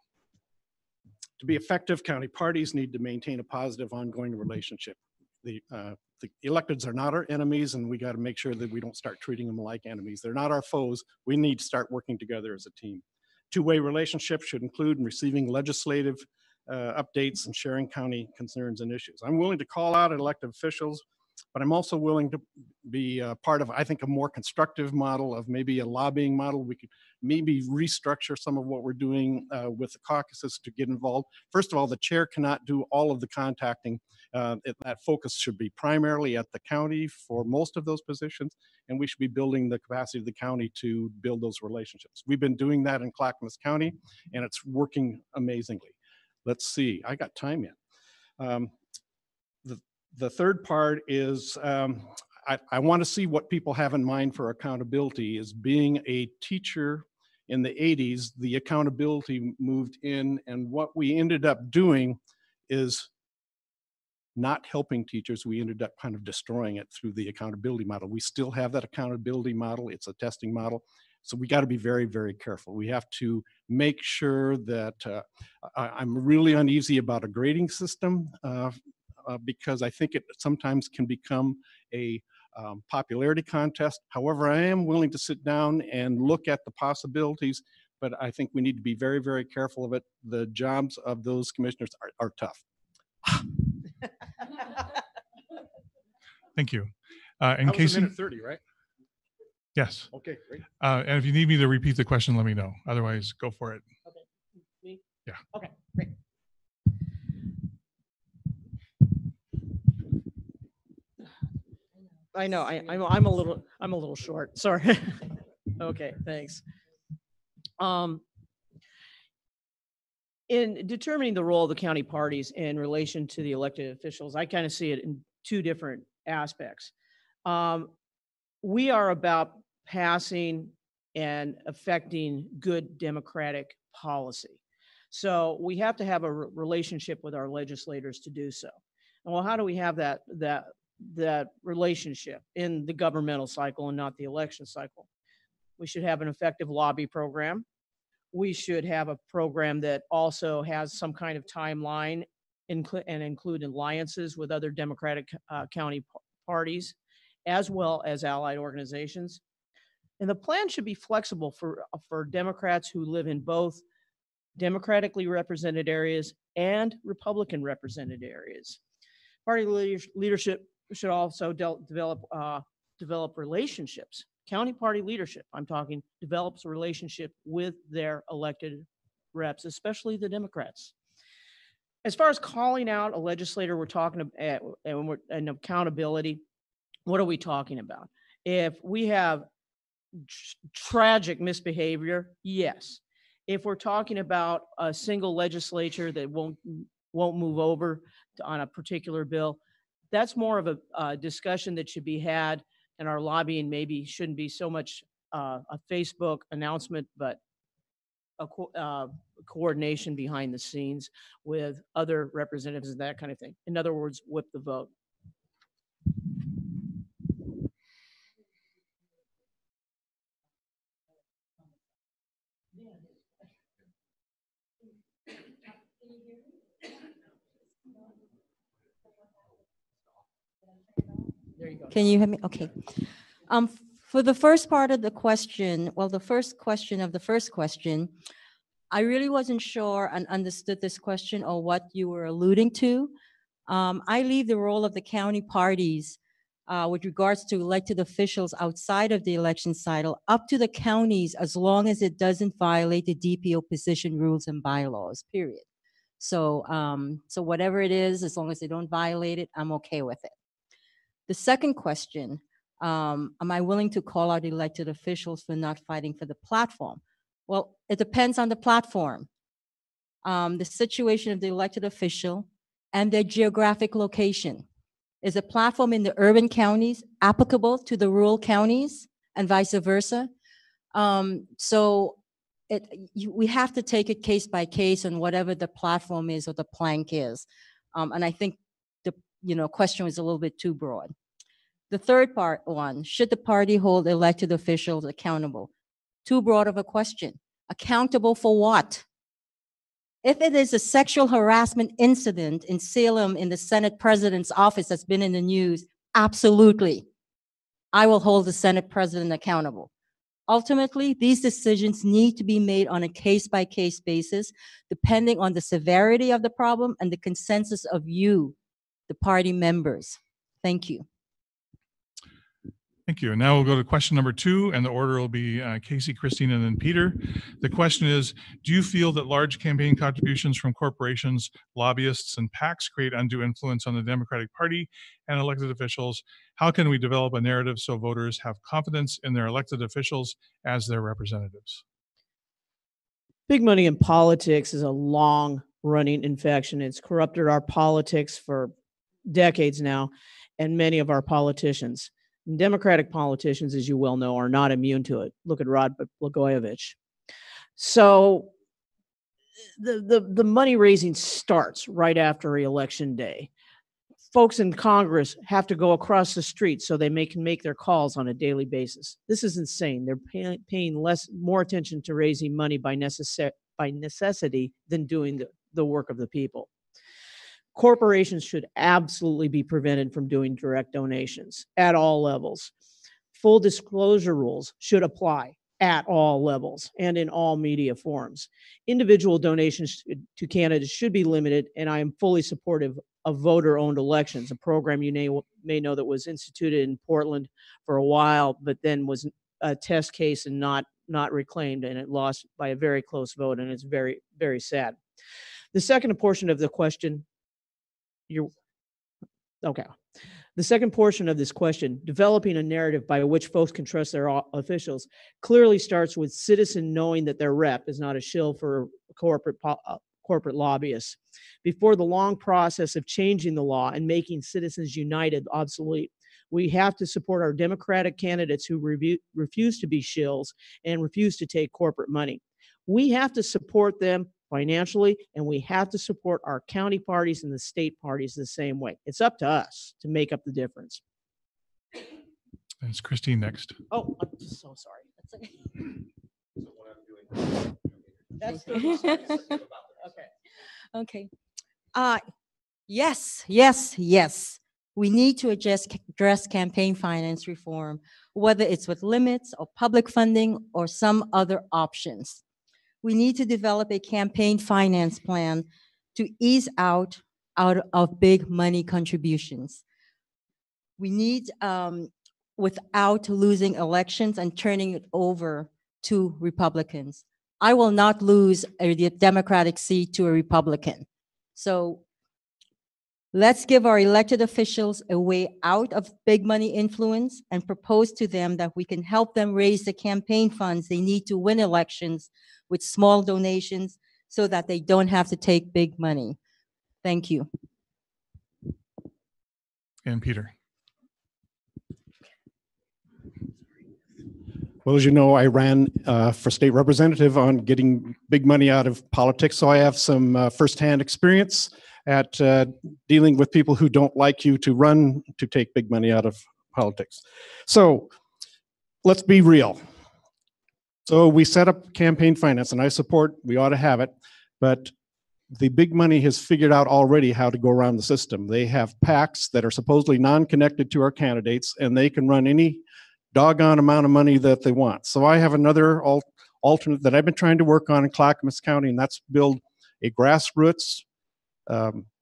To be effective, county parties need to maintain a positive ongoing relationship. The electeds are not our enemies, and we got to make sure that we don't start treating them like enemies. They're not our foes. We need to start working together as a team. Two-way relationships should include receiving legislative updates and sharing county concerns and issues. I'm willing to call out elected officials but I'm also willing to be part of, I think, a more constructive model of maybe a lobbying model. We could maybe restructure some of what we're doing with the caucuses to get involved. First of all, the chair cannot do all of the contacting. That focus should be primarily at the county for most of those positions, and we should be building the capacity of the county to build those relationships. We've been doing that in Clackamas County, and it's working amazingly. Let's see, I got time yet. The third part is I want to see what people have in mind for accountability. Is being a teacher in the 80s, the accountability moved in, and what we ended up doing is not helping teachers. We ended up kind of destroying it through the accountability model. We still have that accountability model. It's a testing model. So we got to be very, very careful. We have to make sure that I'm really uneasy about a grading system because I think it sometimes can become a popularity contest. However, I am willing to sit down and look at the possibilities, but I think we need to be very, very careful of it. The jobs of those commissioners are tough. Thank you. That was Casey, a minute 30, right? yes. Okay, great. And if you need me to repeat the question, let me know. Otherwise, go for it. Okay. Me? Yeah. Okay, great. I know, I'm a little short, sorry. Okay, thanks. In determining the role of the county parties in relation to the elected officials, I kind of see it in two different aspects. We are about passing and affecting good democratic policy. So we have to have a relationship with our legislators to do so. And well, how do we have that relationship in the governmental cycle and not the election cycle? We should have an effective lobby program. We should have a program that also has some kind of timeline and include alliances with other Democratic county parties, as well as allied organizations. And the plan should be flexible for Democrats who live in both democratically represented areas and Republican represented areas. Party leadership should also develop relationships. County party leadership, I'm talking, develops a relationship with their elected reps, especially the Democrats. As far as calling out a legislator, we're talking about and accountability. What are we talking about? If we have tragic misbehavior, yes. If we're talking about a single legislature that won't move over on a particular bill, that's more of a discussion that should be had, and our lobbying maybe shouldn't be so much a Facebook announcement, but a coordination behind the scenes with other representatives and that kind of thing. In other words, whip the vote. There you go. Can you hear me? Okay. For the first part of the question, well, the first question of the first question, I really wasn't sure and understood this question or what you were alluding to. I leave the role of the county parties with regards to elected officials outside of the election cycle up to the counties as long as it doesn't violate the DPO position rules and bylaws, period. So, so whatever it is, as long as they don't violate it, I'm okay with it. The second question, am I willing to call out elected officials for not fighting for the platform? Well, it depends on the platform, the situation of the elected official, and their geographic location. Is a platform in the urban counties applicable to the rural counties and vice versa? We have to take it case by case on whatever the platform is or the plank is. And I think the question was a little bit too broad. The third part one, should the party hold elected officials accountable? Too broad of a question. Accountable for what? If it is a sexual harassment incident in Salem in the Senate president's office that's been in the news, absolutely. I will hold the Senate president accountable. Ultimately, these decisions need to be made on a case-by-case basis, depending on the severity of the problem and the consensus of you, the party members. Thank you. Thank you. And now we'll go to question number 2, and the order will be Casey, Christine, and then Peter. The question is, do you feel that large campaign contributions from corporations, lobbyists, and PACs create undue influence on the Democratic Party and elected officials? How can we develop a narrative so voters have confidence in their elected officials as their representatives? Big money in politics is a long-running infection. It's corrupted our politics for decades now, and many of our politicians. Democratic politicians, as you well know, are not immune to it. Look at Rod Blagojevich. So the money raising starts right after Election Day. Folks in Congress have to go across the street so they can make their calls on a daily basis. This is insane. They're paying more attention to raising money by necessity than doing the work of the people. Corporations should absolutely be prevented from doing direct donations at all levels. Full disclosure rules should apply at all levels and in all media forms. Individual donations to candidates should be limited, and I am fully supportive of voter-owned elections, a program you may know that was instituted in Portland for a while, but then was a test case and not reclaimed, and it lost by a very close vote, and it's very, very sad. The second portion of the question, The second portion of this question, developing a narrative by which folks can trust their officials, clearly starts with citizen knowing that their rep is not a shill for corporate lobbyists. Before the long process of changing the law and making Citizens United obsolete, we have to support our Democratic candidates who refuse to be shills and refuse to take corporate money. We have to support them financially, and we have to support our county parties and the state parties the same way. It's up to us to make up the difference. It's Christine next. Oh, I'm just so sorry. That's Okay. Yes. We need to address campaign finance reform, whether it's with limits or public funding or some other options. We need to develop a campaign finance plan to ease out of big money contributions. We need, without losing elections and turning it over to Republicans. I will not lose a Democratic seat to a Republican. So let's give our elected officials a way out of big money influence and propose to them that we can help them raise the campaign funds they need to win elections with small donations so that they don't have to take big money. Thank you. And Peter. Well, as you know, I ran for state representative on getting big money out of politics, so I have some firsthand experience at dealing with people who don't like you to run to take big money out of politics. So let's be real. So we set up campaign finance, and I support, we ought to have it, but the big money has figured out already how to go around the system. They have PACs that are supposedly non-connected to our candidates, and they can run any doggone amount of money that they want. So I have another alternate that I've been trying to work on in Clackamas County, and that's build a grassroots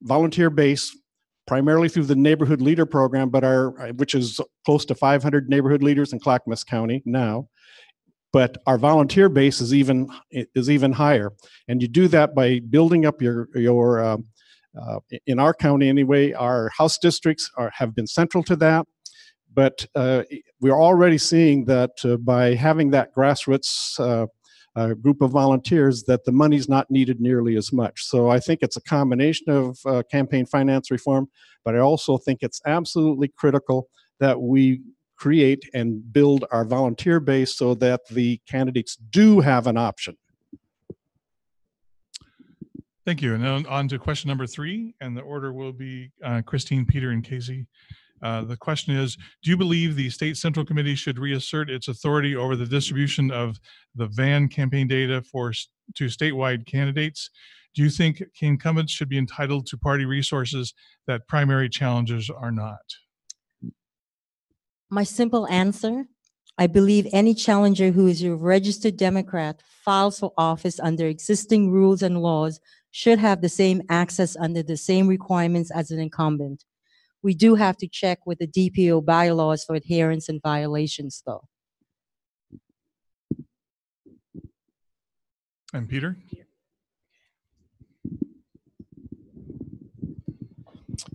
volunteer base, primarily through the neighborhood leader program, but which is close to 500 neighborhood leaders in Clackamas County now. But our volunteer base is even higher, and you do that by building up your in our county anyway. Our house districts have been central to that, but we're already seeing that by having that grassroots group of volunteers, that the money's not needed nearly as much. So I think it's a combination of campaign finance reform, but I also think it's absolutely critical that we create and build our volunteer base so that the candidates do have an option. Thank you. And then on to question number 3, and the order will be Christine, Peter, and Casey. The question is, do you believe the State Central Committee should reassert its authority over the distribution of the VAN campaign data to statewide candidates? Do you think incumbents should be entitled to party resources that primary challengers are not? My simple answer, I believe any challenger who is a registered Democrat files for office under existing rules and laws should have the same access under the same requirements as an incumbent. We do have to check with the DPO bylaws for adherence and violations, though. And Peter?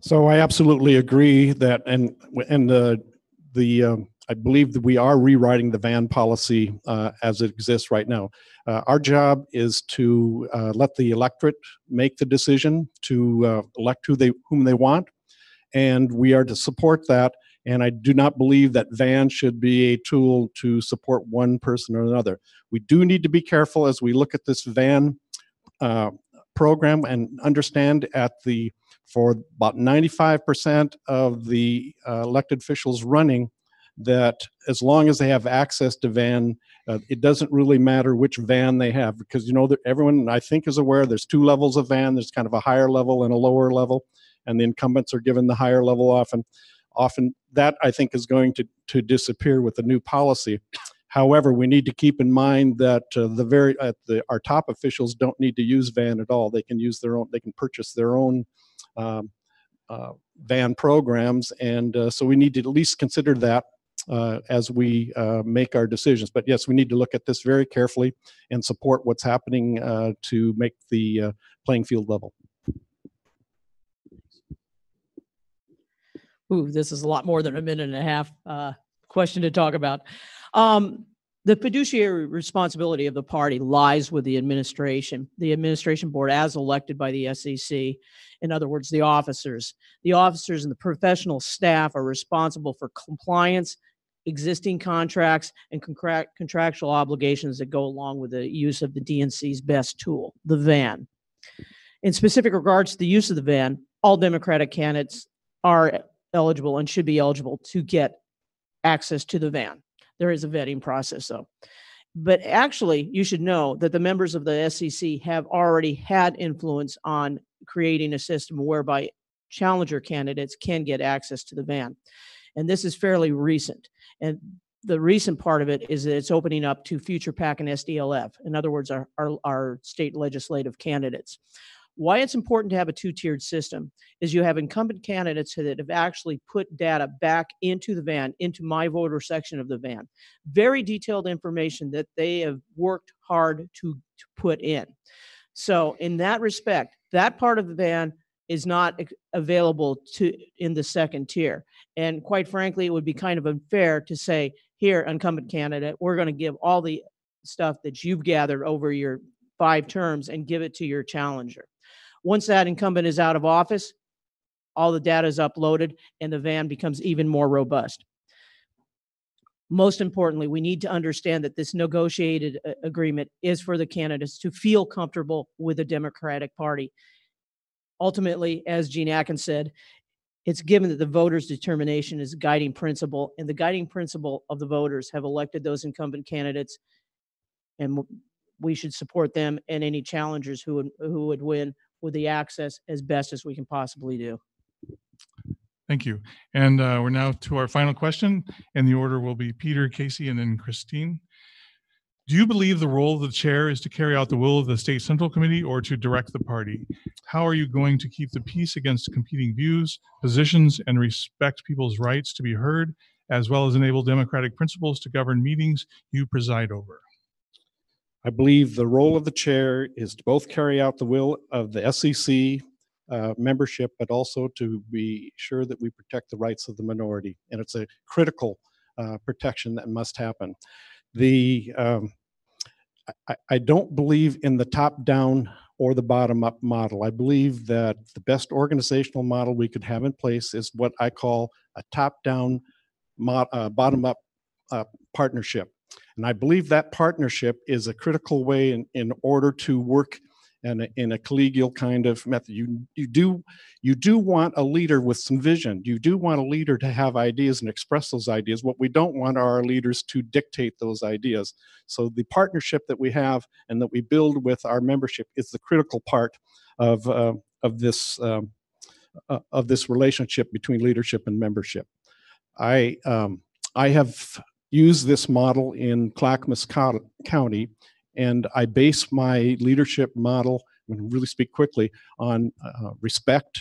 So I absolutely agree that, and I believe that we are rewriting the van policy as it exists right now. Our job is to let the electorate make the decision to elect whom they want, and we are to support that. And I do not believe that van should be a tool to support one person or another. We do need to be careful as we look at this van program and understand for about 95% of the elected officials running, that as long as they have access to van, it doesn't really matter which van they have, because that everyone, I think, is aware there's two levels of van. There's kind of a higher level and a lower level, and the incumbents are given the higher level often. Often that, I think, is going to disappear with the new policy. However, we need to keep in mind that our top officials don't need to use van at all. They can use their own. They can purchase their own van programs, and so we need to at least consider that as we make our decisions. But yes, we need to look at this very carefully and support what's happening to make the playing field level. Ooh, this is a lot more than a minute and a half question to talk about. The fiduciary responsibility of the party lies with the administration board as elected by the SEC. In other words, the officers. The officers and the professional staff are responsible for compliance, existing contracts, and contractual obligations that go along with the use of the DNC's best tool, the van. In specific regards to the use of the van, all Democratic candidates are eligible and should be eligible to get access to the van. There is a vetting process, though. But actually, you should know that the members of the SEC have already had influence on creating a system whereby challenger candidates can get access to the van. And this is fairly recent. And the recent part of it is that it's opening up to future PAC and SDLF. In other words, our state legislative candidates. Why it's important to have a two-tiered system is you have incumbent candidates that have actually put data back into the van, into my voter section of the van. Very detailed information that they have worked hard to put in. So in that respect, that part of the van is not available in the second tier. And quite frankly, it would be kind of unfair to say, here, incumbent candidate, we're going to give all the stuff that you've gathered over your 5 terms and give it to your challenger. Once that incumbent is out of office, all the data is uploaded and the van becomes even more robust. Most importantly, we need to understand that this negotiated agreement is for the candidates to feel comfortable with the Democratic Party. Ultimately, as Gene Atkins said, it's given that the voters' determination is a guiding principle, and the guiding principle of the voters have elected those incumbent candidates, and we should support them and any challengers who would win with the access as best as we can possibly do. Thank you. And we're now to our final question, and the order will be Peter, Casey, and then Christine. Do you believe the role of the chair is to carry out the will of the State Central Committee or to direct the party? How are you going to keep the peace against competing views, positions, and respect people's rights to be heard, as well as enable democratic principles to govern meetings you preside over? I believe the role of the chair is to both carry out the will of the SEC membership, but also to be sure that we protect the rights of the minority. And it's a critical protection that must happen. I don't believe in the top-down or the bottom-up model. I believe that the best organizational model we could have in place is what I call a top-down, bottom-up partnership. And I believe that partnership is a critical way in order to work in a collegial kind of method. You do want a leader with some vision. You do want a leader to have ideas and express those ideas. What we don't want are our leaders to dictate those ideas. So the partnership that we have and that we build with our membership is the critical part of this relationship between leadership and membership. I have used this model in Clackamas County, and I base my leadership model, I'm going to really speak quickly, on respect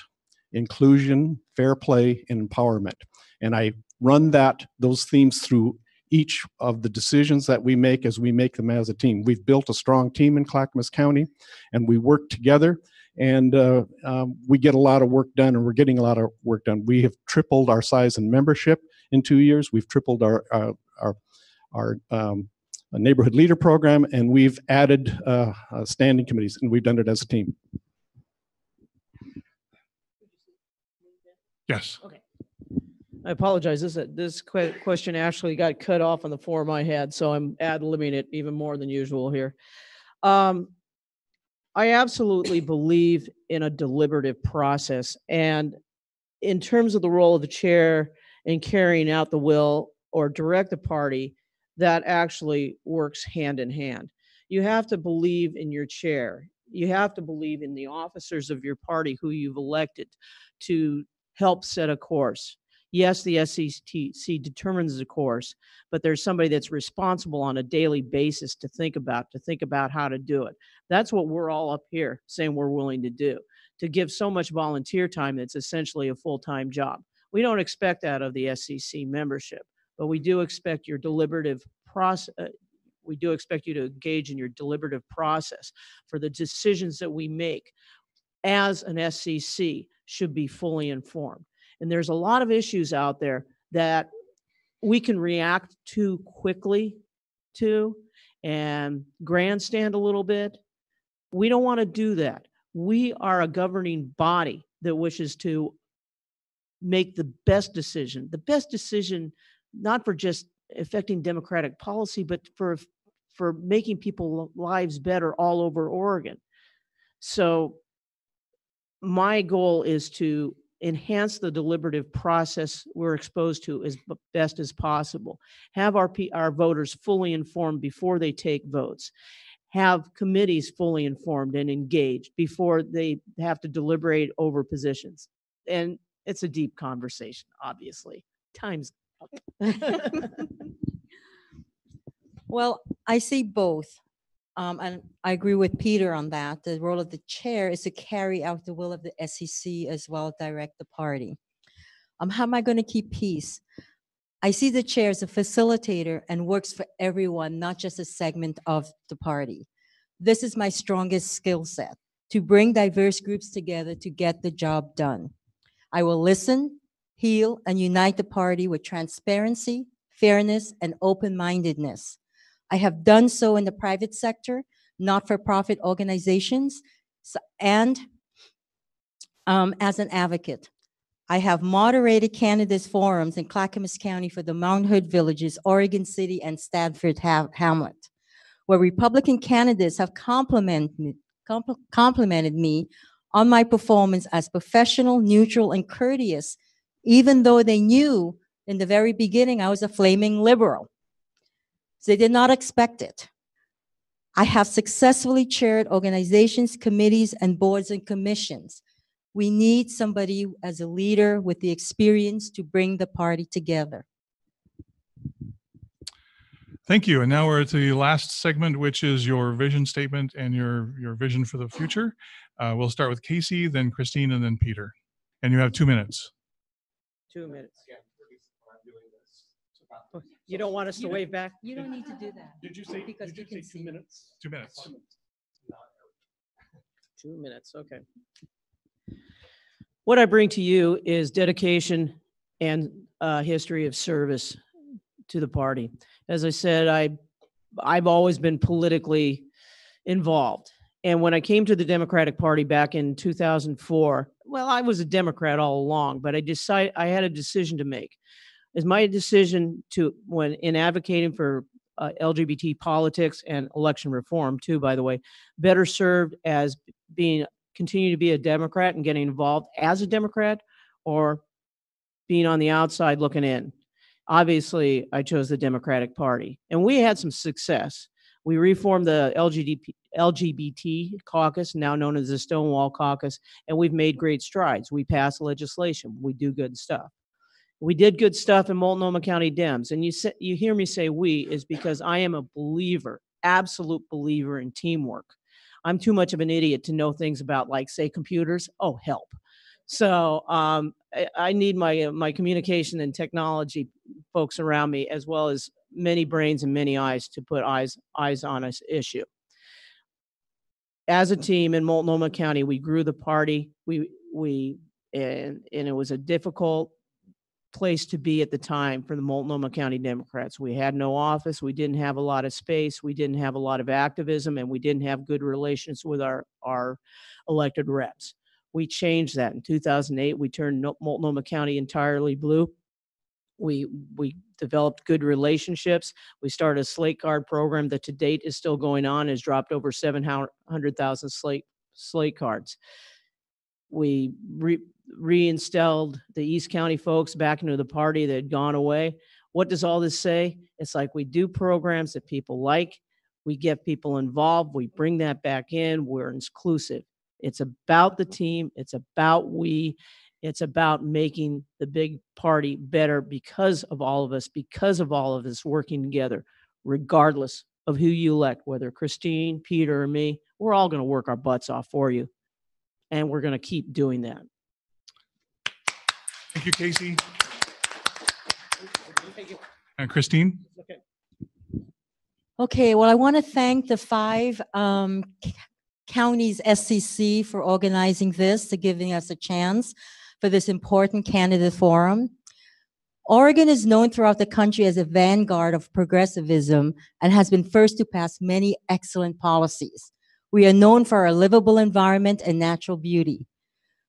inclusion, fair play, and empowerment. And I run those themes through each of the decisions that we make as we make them as a team. We've built a strong team in Clackamas County, and we work together, and we get a lot of work done, and we're getting a lot of work done. We have tripled our size in membership in 2 years. We've tripled our neighborhood leader program, and we've added standing committees, and we've done it as a team. Yes. Okay. I apologize. This question actually got cut off on the form I had, so I'm ad-libbing it even more than usual here. I absolutely believe in a deliberative process, and in terms of the role of the chair in carrying out the will or direct the party, that actually works hand in hand. You have to believe in your chair. You have to believe in the officers of your party who you've elected to help set a course. Yes, the SCTC determines the course, but there's somebody that's responsible on a daily basis to think about how to do it. That's what we're all up here saying we're willing to do, to give so much volunteer time that's essentially a full-time job. We don't expect that of the SCC membership, but we do expect your deliberative process. We do expect you to engage in your deliberative process for the decisions that we make as an SCC should be fully informed. And there's a lot of issues out there that we can react too quickly to and grandstand a little bit. We don't want to do that. We are a governing body that wishes to make the best decision not for just affecting democratic policy, but for making people's lives better all over Oregon. So my goal is to enhance the deliberative process we're exposed to as best as possible. Have our voters fully informed before they take votes. Have committees fully informed and engaged before they have to deliberate over positions. And it's a deep conversation, obviously. Time's up. Well, I see both. And I agree with Peter on that. The role of the chair is to carry out the will of the SEC as well as direct the party. How am I going to keep peace? I see the chair as a facilitator and works for everyone, not just a segment of the party. This is my strongest skill set, to bring diverse groups together to get the job done. I will listen, heal, and unite the party with transparency, fairness, and open-mindedness. I have done so in the private sector, not-for-profit organizations, and as an advocate. I have moderated candidates forums in Clackamas County for the Mount Hood Villages, Oregon City, and Stanford Hamlet, where Republican candidates have complimented me on my performance as professional, neutral, and courteous, even though they knew in the very beginning I was a flaming liberal. They did not expect it. I have successfully chaired organizations, committees, and boards and commissions. We need somebody as a leader with the experience to bring the party together. Thank you. And now we're at the last segment, which is your vision statement and your vision for the future. We'll start with Casey, then Christine, and then Peter. And you have 2 minutes. 2 minutes. You don't want us to wave back? You don't need to do that. Did you say, Because you can see. 2 minutes? 2 minutes. 2 minutes, okay. What I bring to you is dedication and history of service to the party. As I said, I've always been politically involved. And when I came to the Democratic Party back in 2004, well, I was a Democrat all along, but I had a decision to make. Is my decision when in advocating for LGBT politics and election reform too, by the way, better served as continue to be a Democrat and getting involved as a Democrat, or being on the outside looking in? Obviously, I chose the Democratic Party, and we had some success. We reformed the LGBT caucus, now known as the Stonewall Caucus, and we've made great strides. We passed legislation. We do good stuff. We did good stuff in Multnomah County Dems, and you hear me say we is because I am a believer, absolute believer in teamwork. I'm too much of an idiot to know things about, like, say, computers. Oh, help. So I need my communication and technology folks around me, as well as many brains and many eyes to put eyes on this issue. As a team in Multnomah County, we grew the party. And it was a difficult place to be at the time for the Multnomah County Democrats. We had no office. We didn't have a lot of space. We didn't have a lot of activism, and we didn't have good relations with our elected reps. We changed that in 2008. We turned Multnomah County entirely blue. We developed good relationships. We started a slate card program that to date is still going on, has dropped over 700,000 slate cards. We reinstalled the East County folks back into the party that had gone away. What does all this say? It's like we do programs that people like. We get people involved. We bring that back in. We're inclusive. It's about the team. It's about we. It's about making the big party better because of all of us working together, regardless of who you elect, whether Christine, Peter, or me. We're all going to work our butts off for you. And we're going to keep doing that. Thank you, Casey. And Christine? Okay, well, I want to thank the 5 counties SCC for organizing this, to giving us a chance for this important candidate forum. Oregon is known throughout the country as a vanguard of progressivism and has been first to pass many excellent policies. We are known for our livable environment and natural beauty.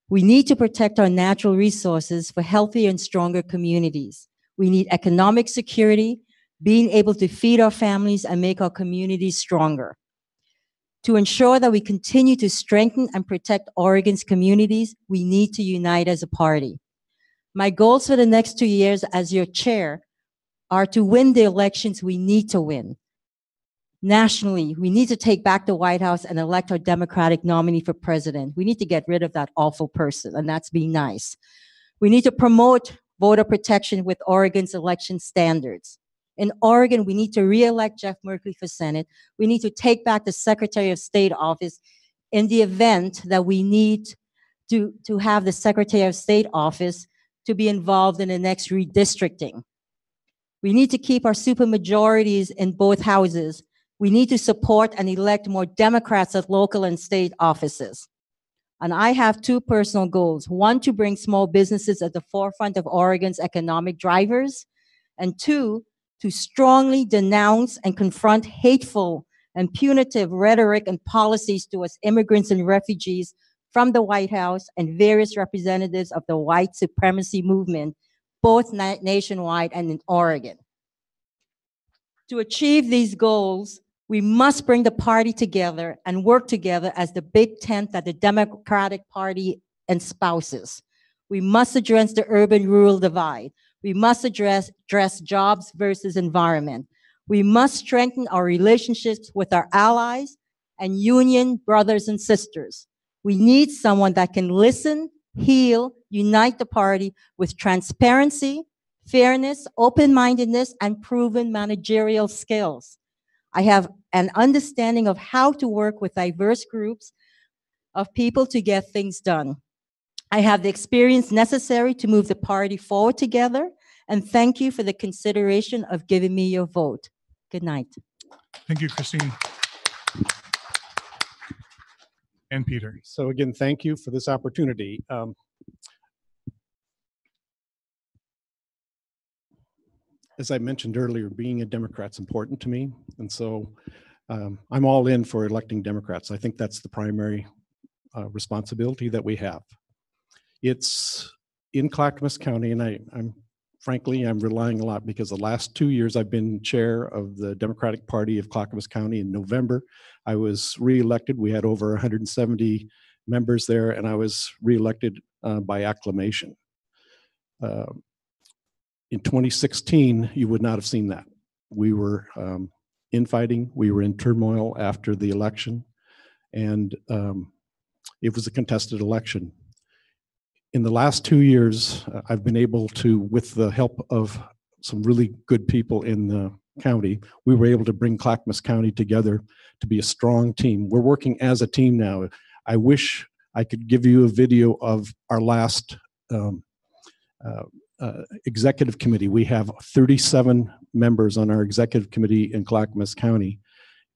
We need to protect our natural resources for healthier and stronger communities. We need economic security, being able to feed our families and make our communities stronger. To ensure that we continue to strengthen and protect Oregon's communities, we need to unite as a party. My goals for the next 2 years as your chair are to win the elections we need to win. Nationally, we need to take back the White House and elect our Democratic nominee for president. We need to get rid of that awful person, and that's being nice. We need to promote voter protection with Oregon's election standards. In Oregon, we need to re-elect Jeff Merkley for Senate. We need to take back the Secretary of State office in the event that we need to have the Secretary of State office to be involved in the next redistricting. We need to keep our supermajorities in both houses. We need to support and elect more Democrats at local and state offices. And I have 2 personal goals. 1, to bring small businesses at the forefront of Oregon's economic drivers. And 2, to strongly denounce and confront hateful and punitive rhetoric and policies towards immigrants and refugees from the White House and various representatives of the white supremacy movement, both nationwide and in Oregon. To achieve these goals, we must bring the party together and work together as the big tent that the Democratic Party espouses. We must address the urban-rural divide. We must address jobs versus environment. We must strengthen our relationships with our allies and union brothers and sisters. We need someone that can listen, heal, unite the party with transparency, fairness, open-mindedness, and proven managerial skills. I have an understanding of how to work with diverse groups of people to get things done. I have the experience necessary to move the party forward together, and thank you for the consideration of giving me your vote. Good night. Thank you, Christine. And Peter. So again, thank you for this opportunity. As I mentioned earlier, being a Democrat's important to me. And so I'm all in for electing Democrats. I think that's the primary responsibility that we have. It's in Clackamas County, and I'm frankly relying a lot because the last 2 years I've been chair of the Democratic Party of Clackamas County. In November, I was reelected. We had over 170 members there, and I was reelected by acclamation. In 2016, you would not have seen that. We were infighting. We were in turmoil after the election, and it was a contested election. In the last 2 years, I've been able to, with the help of some really good people in the county, we were able to bring Clackamas County together to be a strong team. We're working as a team now. I wish I could give you a video of our last executive committee. We have 37 members on our executive committee in Clackamas County.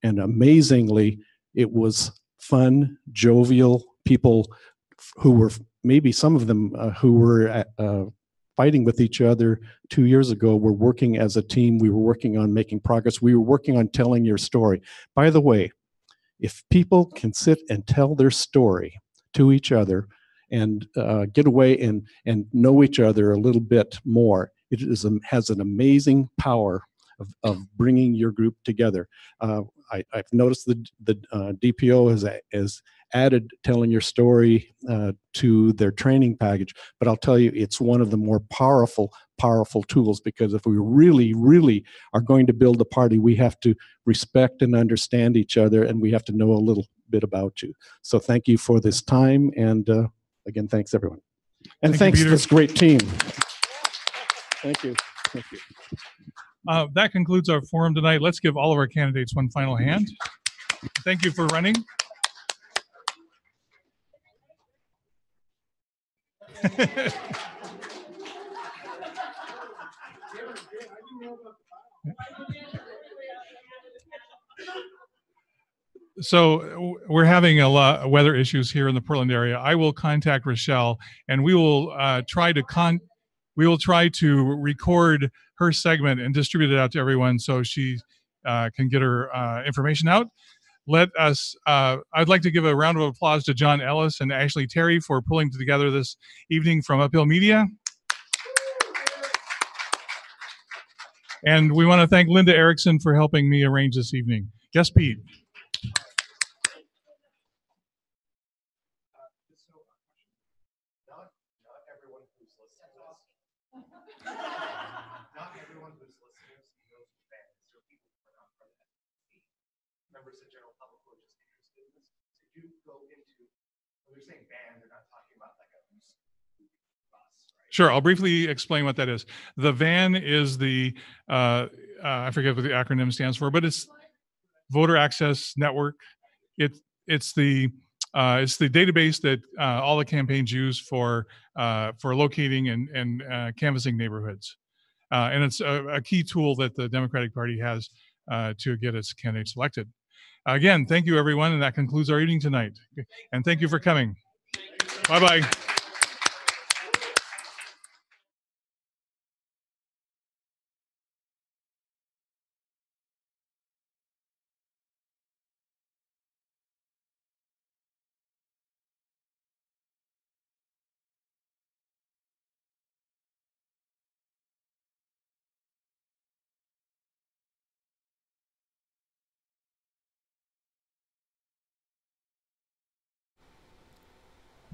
And amazingly, it was fun, jovial people who were, maybe some of them who were fighting with each other 2 years ago, were working as a team. We were working on making progress. We were working on telling your story. By the way, if people can sit and tell their story to each other and get away and know each other a little bit more, it has an amazing power of bringing your group together. I've noticed the DPO has added telling your story to their training package, but I'll tell you, it's one of the more powerful tools, because if we really are going to build a party, we have to respect and understand each other, and we have to know a little bit about you. So thank you for this time, and again, thanks everyone. And thanks to this great team. Thank you. Thank you. That concludes our forum tonight. Let's give all of our candidates one final hand. Thank you for running. So we're having a lot of weather issues here in the Portland area. I will contact Rochelle, and we will try to record her segment and distribute it out to everyone so she can get her information out. I'd like to give a round of applause to John Ellis and Ashley Terry for pulling together this evening from Uphill Media. And we want to thank Linda Erickson for helping me arrange this evening. Yes, Pete. Members of the general public who are just interested in this. Did you go into, when they're saying band, they're not talking about like a bus, right? Sure, I'll briefly explain what that is. The VAN is the, I forget what the acronym stands for, but it's Voter Access Network. It's the database that all the campaigns use for locating and canvassing neighborhoods. And it's a key tool that the Democratic Party has to get its candidates elected. Again, thank you, everyone, and that concludes our evening tonight. And thank you for coming. Bye-bye.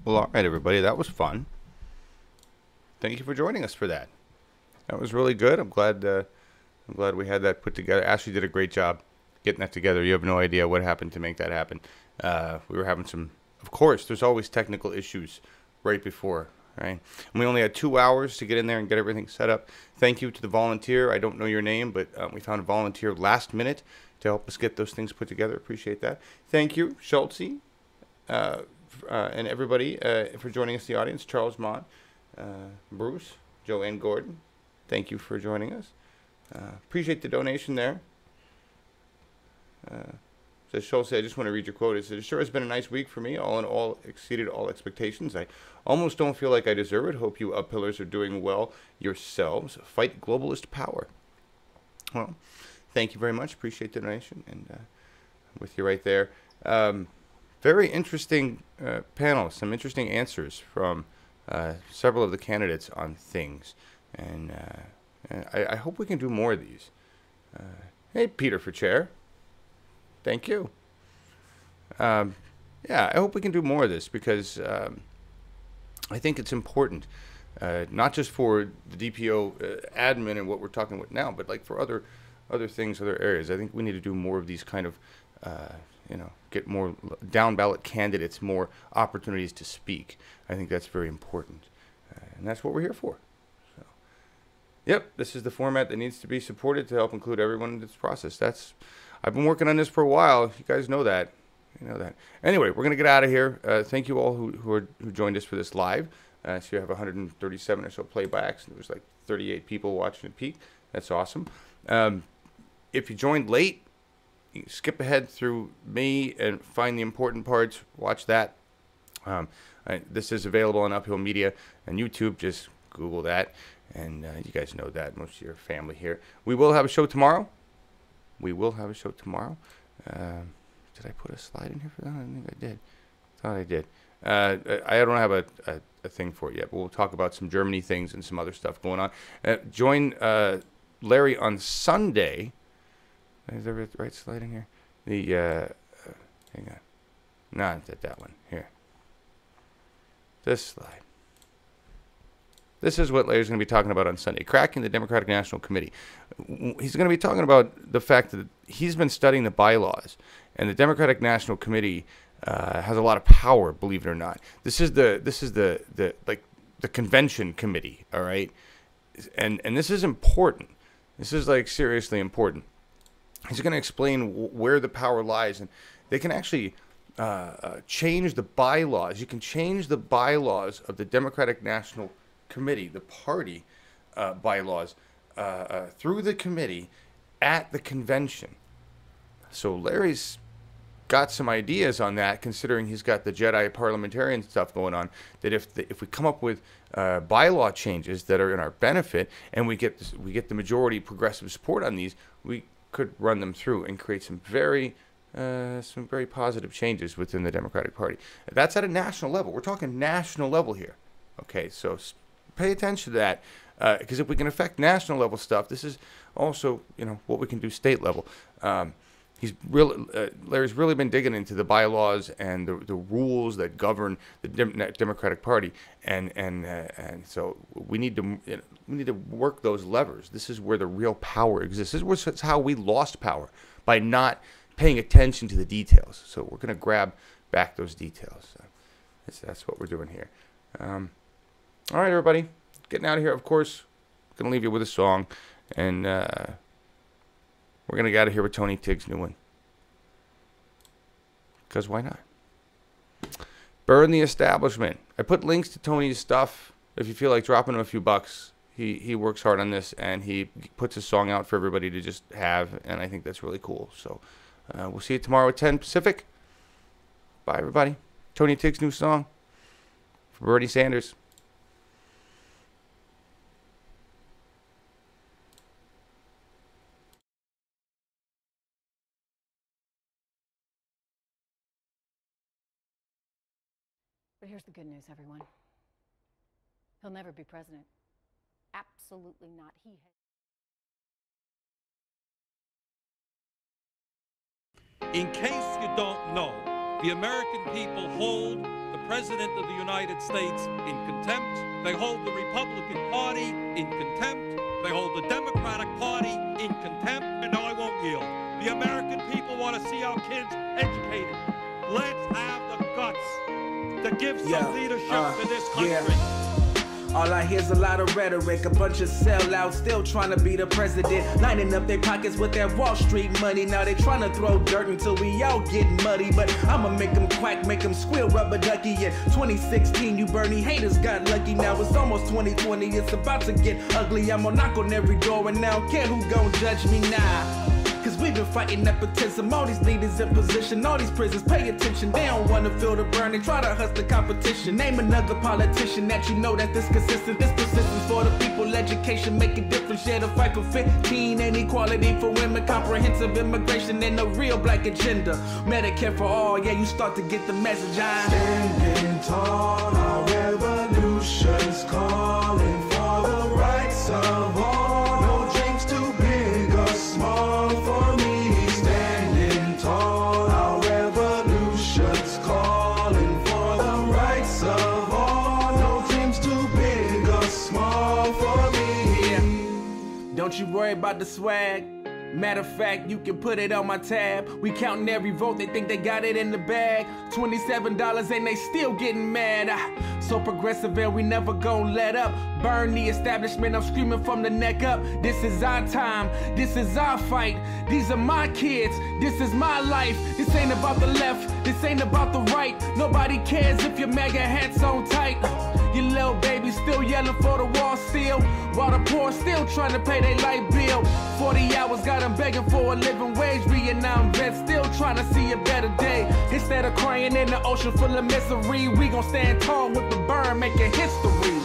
Well, all right, everybody. That was fun. Thank you for joining us for that. That was really good. I'm glad we had that put together. Ashley did a great job getting that together. You have no idea what happened to make that happen. We were having some, of course, there's always technical issues right before, right? And we only had 2 hours to get in there and get everything set up. Thank you to the volunteer. I don't know your name, but we found a volunteer last minute to help us get those things put together. Appreciate that. Thank you, Schultze. And everybody for joining us in the audience. Charles Mott, Bruce, Joanne Gordon, thank you for joining us. Appreciate the donation there. Says Schultz, I just want to read your quote. It says, "It sure has been a nice week for me. All in all, exceeded all expectations. I almost don't feel like I deserve it. Hope you uphillers are doing well yourselves. Fight globalist power." Well, thank you very much. Appreciate the donation. And I'm with you right there. Very interesting panel. Some interesting answers from several of the candidates on things. And I hope we can do more of these. Hey, Peter for chair. Thank you. Yeah, I hope we can do more of this because I think it's important, not just for the DPO admin and what we're talking about now, but like for other things, other areas. I think we need to do more of these kind of get more down ballot candidates, more opportunities to speak. I think that's very important. And that's what we're here for. So, yep, this is the format that needs to be supported to help include everyone in this process. I've been working on this for a while. You guys know that. You know that. Anyway, we're going to get out of here. Thank you all who joined us for this live. So you have 137 or so playbacks. There was like 38 people watching at peak. That's awesome. If you joined late, you can skip ahead through me and find the important parts. Watch that. This is available on Uphill Media and YouTube. Just Google that. And you guys know that, most of your family here. We will have a show tomorrow. Did I put a slide in here for that? I think I did. Thought I did. I don't have a thing for it yet, but we'll talk about some Germany things and some other stuff going on. Join Larry on Sunday. Is there a right slide in here? Hang on. Not that one. Here. This slide. This is what Larry's going to be talking about on Sunday, cracking the Democratic National Committee. He's going to be talking about the fact that he's been studying the bylaws, and the Democratic National Committee has a lot of power, believe it or not. This is the convention committee, all right? And this is important. This is like seriously important. He's going to explain where the power lies, and they can actually change the bylaws. You can change the bylaws of the Democratic National Committee, the party bylaws, through the committee at the convention. So Larry's got some ideas on that, considering he's got the Jedi parliamentarian stuff going on, that if we come up with bylaw changes that are in our benefit, and we get the majority progressive support on these, we could run them through and create some very positive changes within the Democratic Party. That's at a national level. We're talking national level here. Okay, so pay attention to that, because if we can affect national level stuff, this is also, what we can do state level. Larry's really been digging into the bylaws and the rules that govern the Democratic Party, and so we need to work those levers. This is where the real power exists. This is how we lost power, by not paying attention to the details. So we're going to grab back those details. So that's what we're doing here. All right, everybody, getting out of here. Of course, going to leave you with a song, and we're going to get out of here with Tony Tigg's new one. Because why not? Bern the Establishment. I put links to Tony's stuff if you feel like dropping him a few bucks. He works hard on this, and he puts a song out for everybody to just have, and I think that's really cool. So we'll see you tomorrow at 10 Pacific. Bye, everybody. Tony Tigg's new song for Bernie Sanders. But here's the good news, everyone. He'll never be president. Absolutely not. In case you don't know, the American people hold the President of the United States in contempt. They hold the Republican Party in contempt. They hold the Democratic Party in contempt. And no, I won't yield. The American people want to see our kids educated. Let's have the guts to give some leadership to this country. All I hear's a lot of rhetoric, a bunch of sellouts still trying to be the president, lining up their pockets with that Wall Street money. Now they trying to throw dirt until we all get muddy, but I'ma make them quack, make them squeal, rubber ducky. In 2016, you Bernie haters got lucky. Now it's almost 2020, it's about to get ugly. I'ma knock on every door and I don't care who gon' judge me now. Cause we've been fighting nepotism, all these leaders in position, all these prisons pay attention. They don't wanna feel the burn, they try to hustle the competition. Name another politician that you know that this consistent. This persistence for the people, education make a difference. Yeah, the fight for 15, inequality for women, comprehensive immigration, and a real black agenda. Medicare for all, yeah, you start to get the message. Standing tall, our revolution's calling for the rights of all. No dreams too big or small for me. Standing tall, our revolution's calling for the rights of all. No dreams too big or small for me. Yeah. Don't you worry about the swag. Matter of fact, you can put it on my tab. We counting every vote, they think they got it in the bag. $27 and they still getting mad. So progressive and we never gon' let up. Burn the establishment, I'm screaming from the neck up. This is our time, this is our fight. These are my kids, this is my life. This ain't about the left, this ain't about the right. Nobody cares if your MAGA hat's on tight. Your little baby still yelling for the wall still, while the poor still trying to pay their light bill. 40 hours got them begging for a living wage. Vietnam vets still trying to see a better day. Instead of crying in the ocean full of misery, we gon' stand tall with the Bern making history.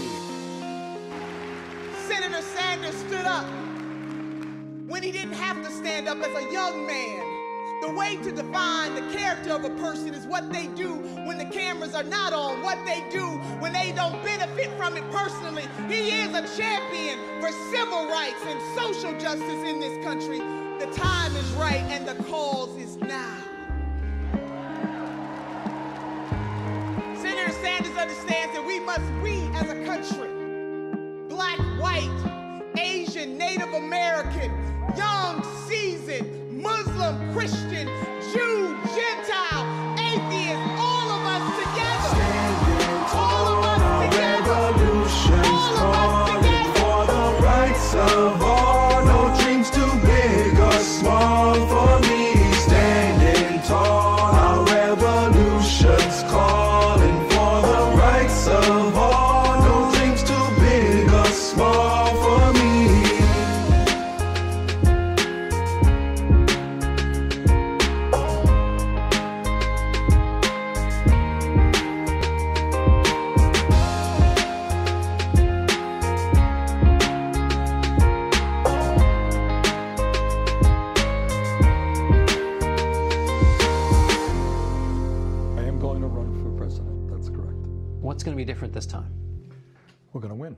Senator Sanders stood up when he didn't have to stand up as a young man. The way to define the character of a person is what they do when the cameras are not on, what they do when they don't benefit from it personally. He is a champion for civil rights and social justice in this country. The time is right and the cause is now. Senator Sanders understands that we as a country, black, white, Asian, Native American, young, seasoned, Muslim, Christian, Jew, Gentile, atheist, all of us together. All of us together. Revolution's calling for the rights of all. No dreams too big or small for me. Standing tall, our revolution's calling for the rights of all. No dreams too big or small for me. What's going to be different this time? We're going to win.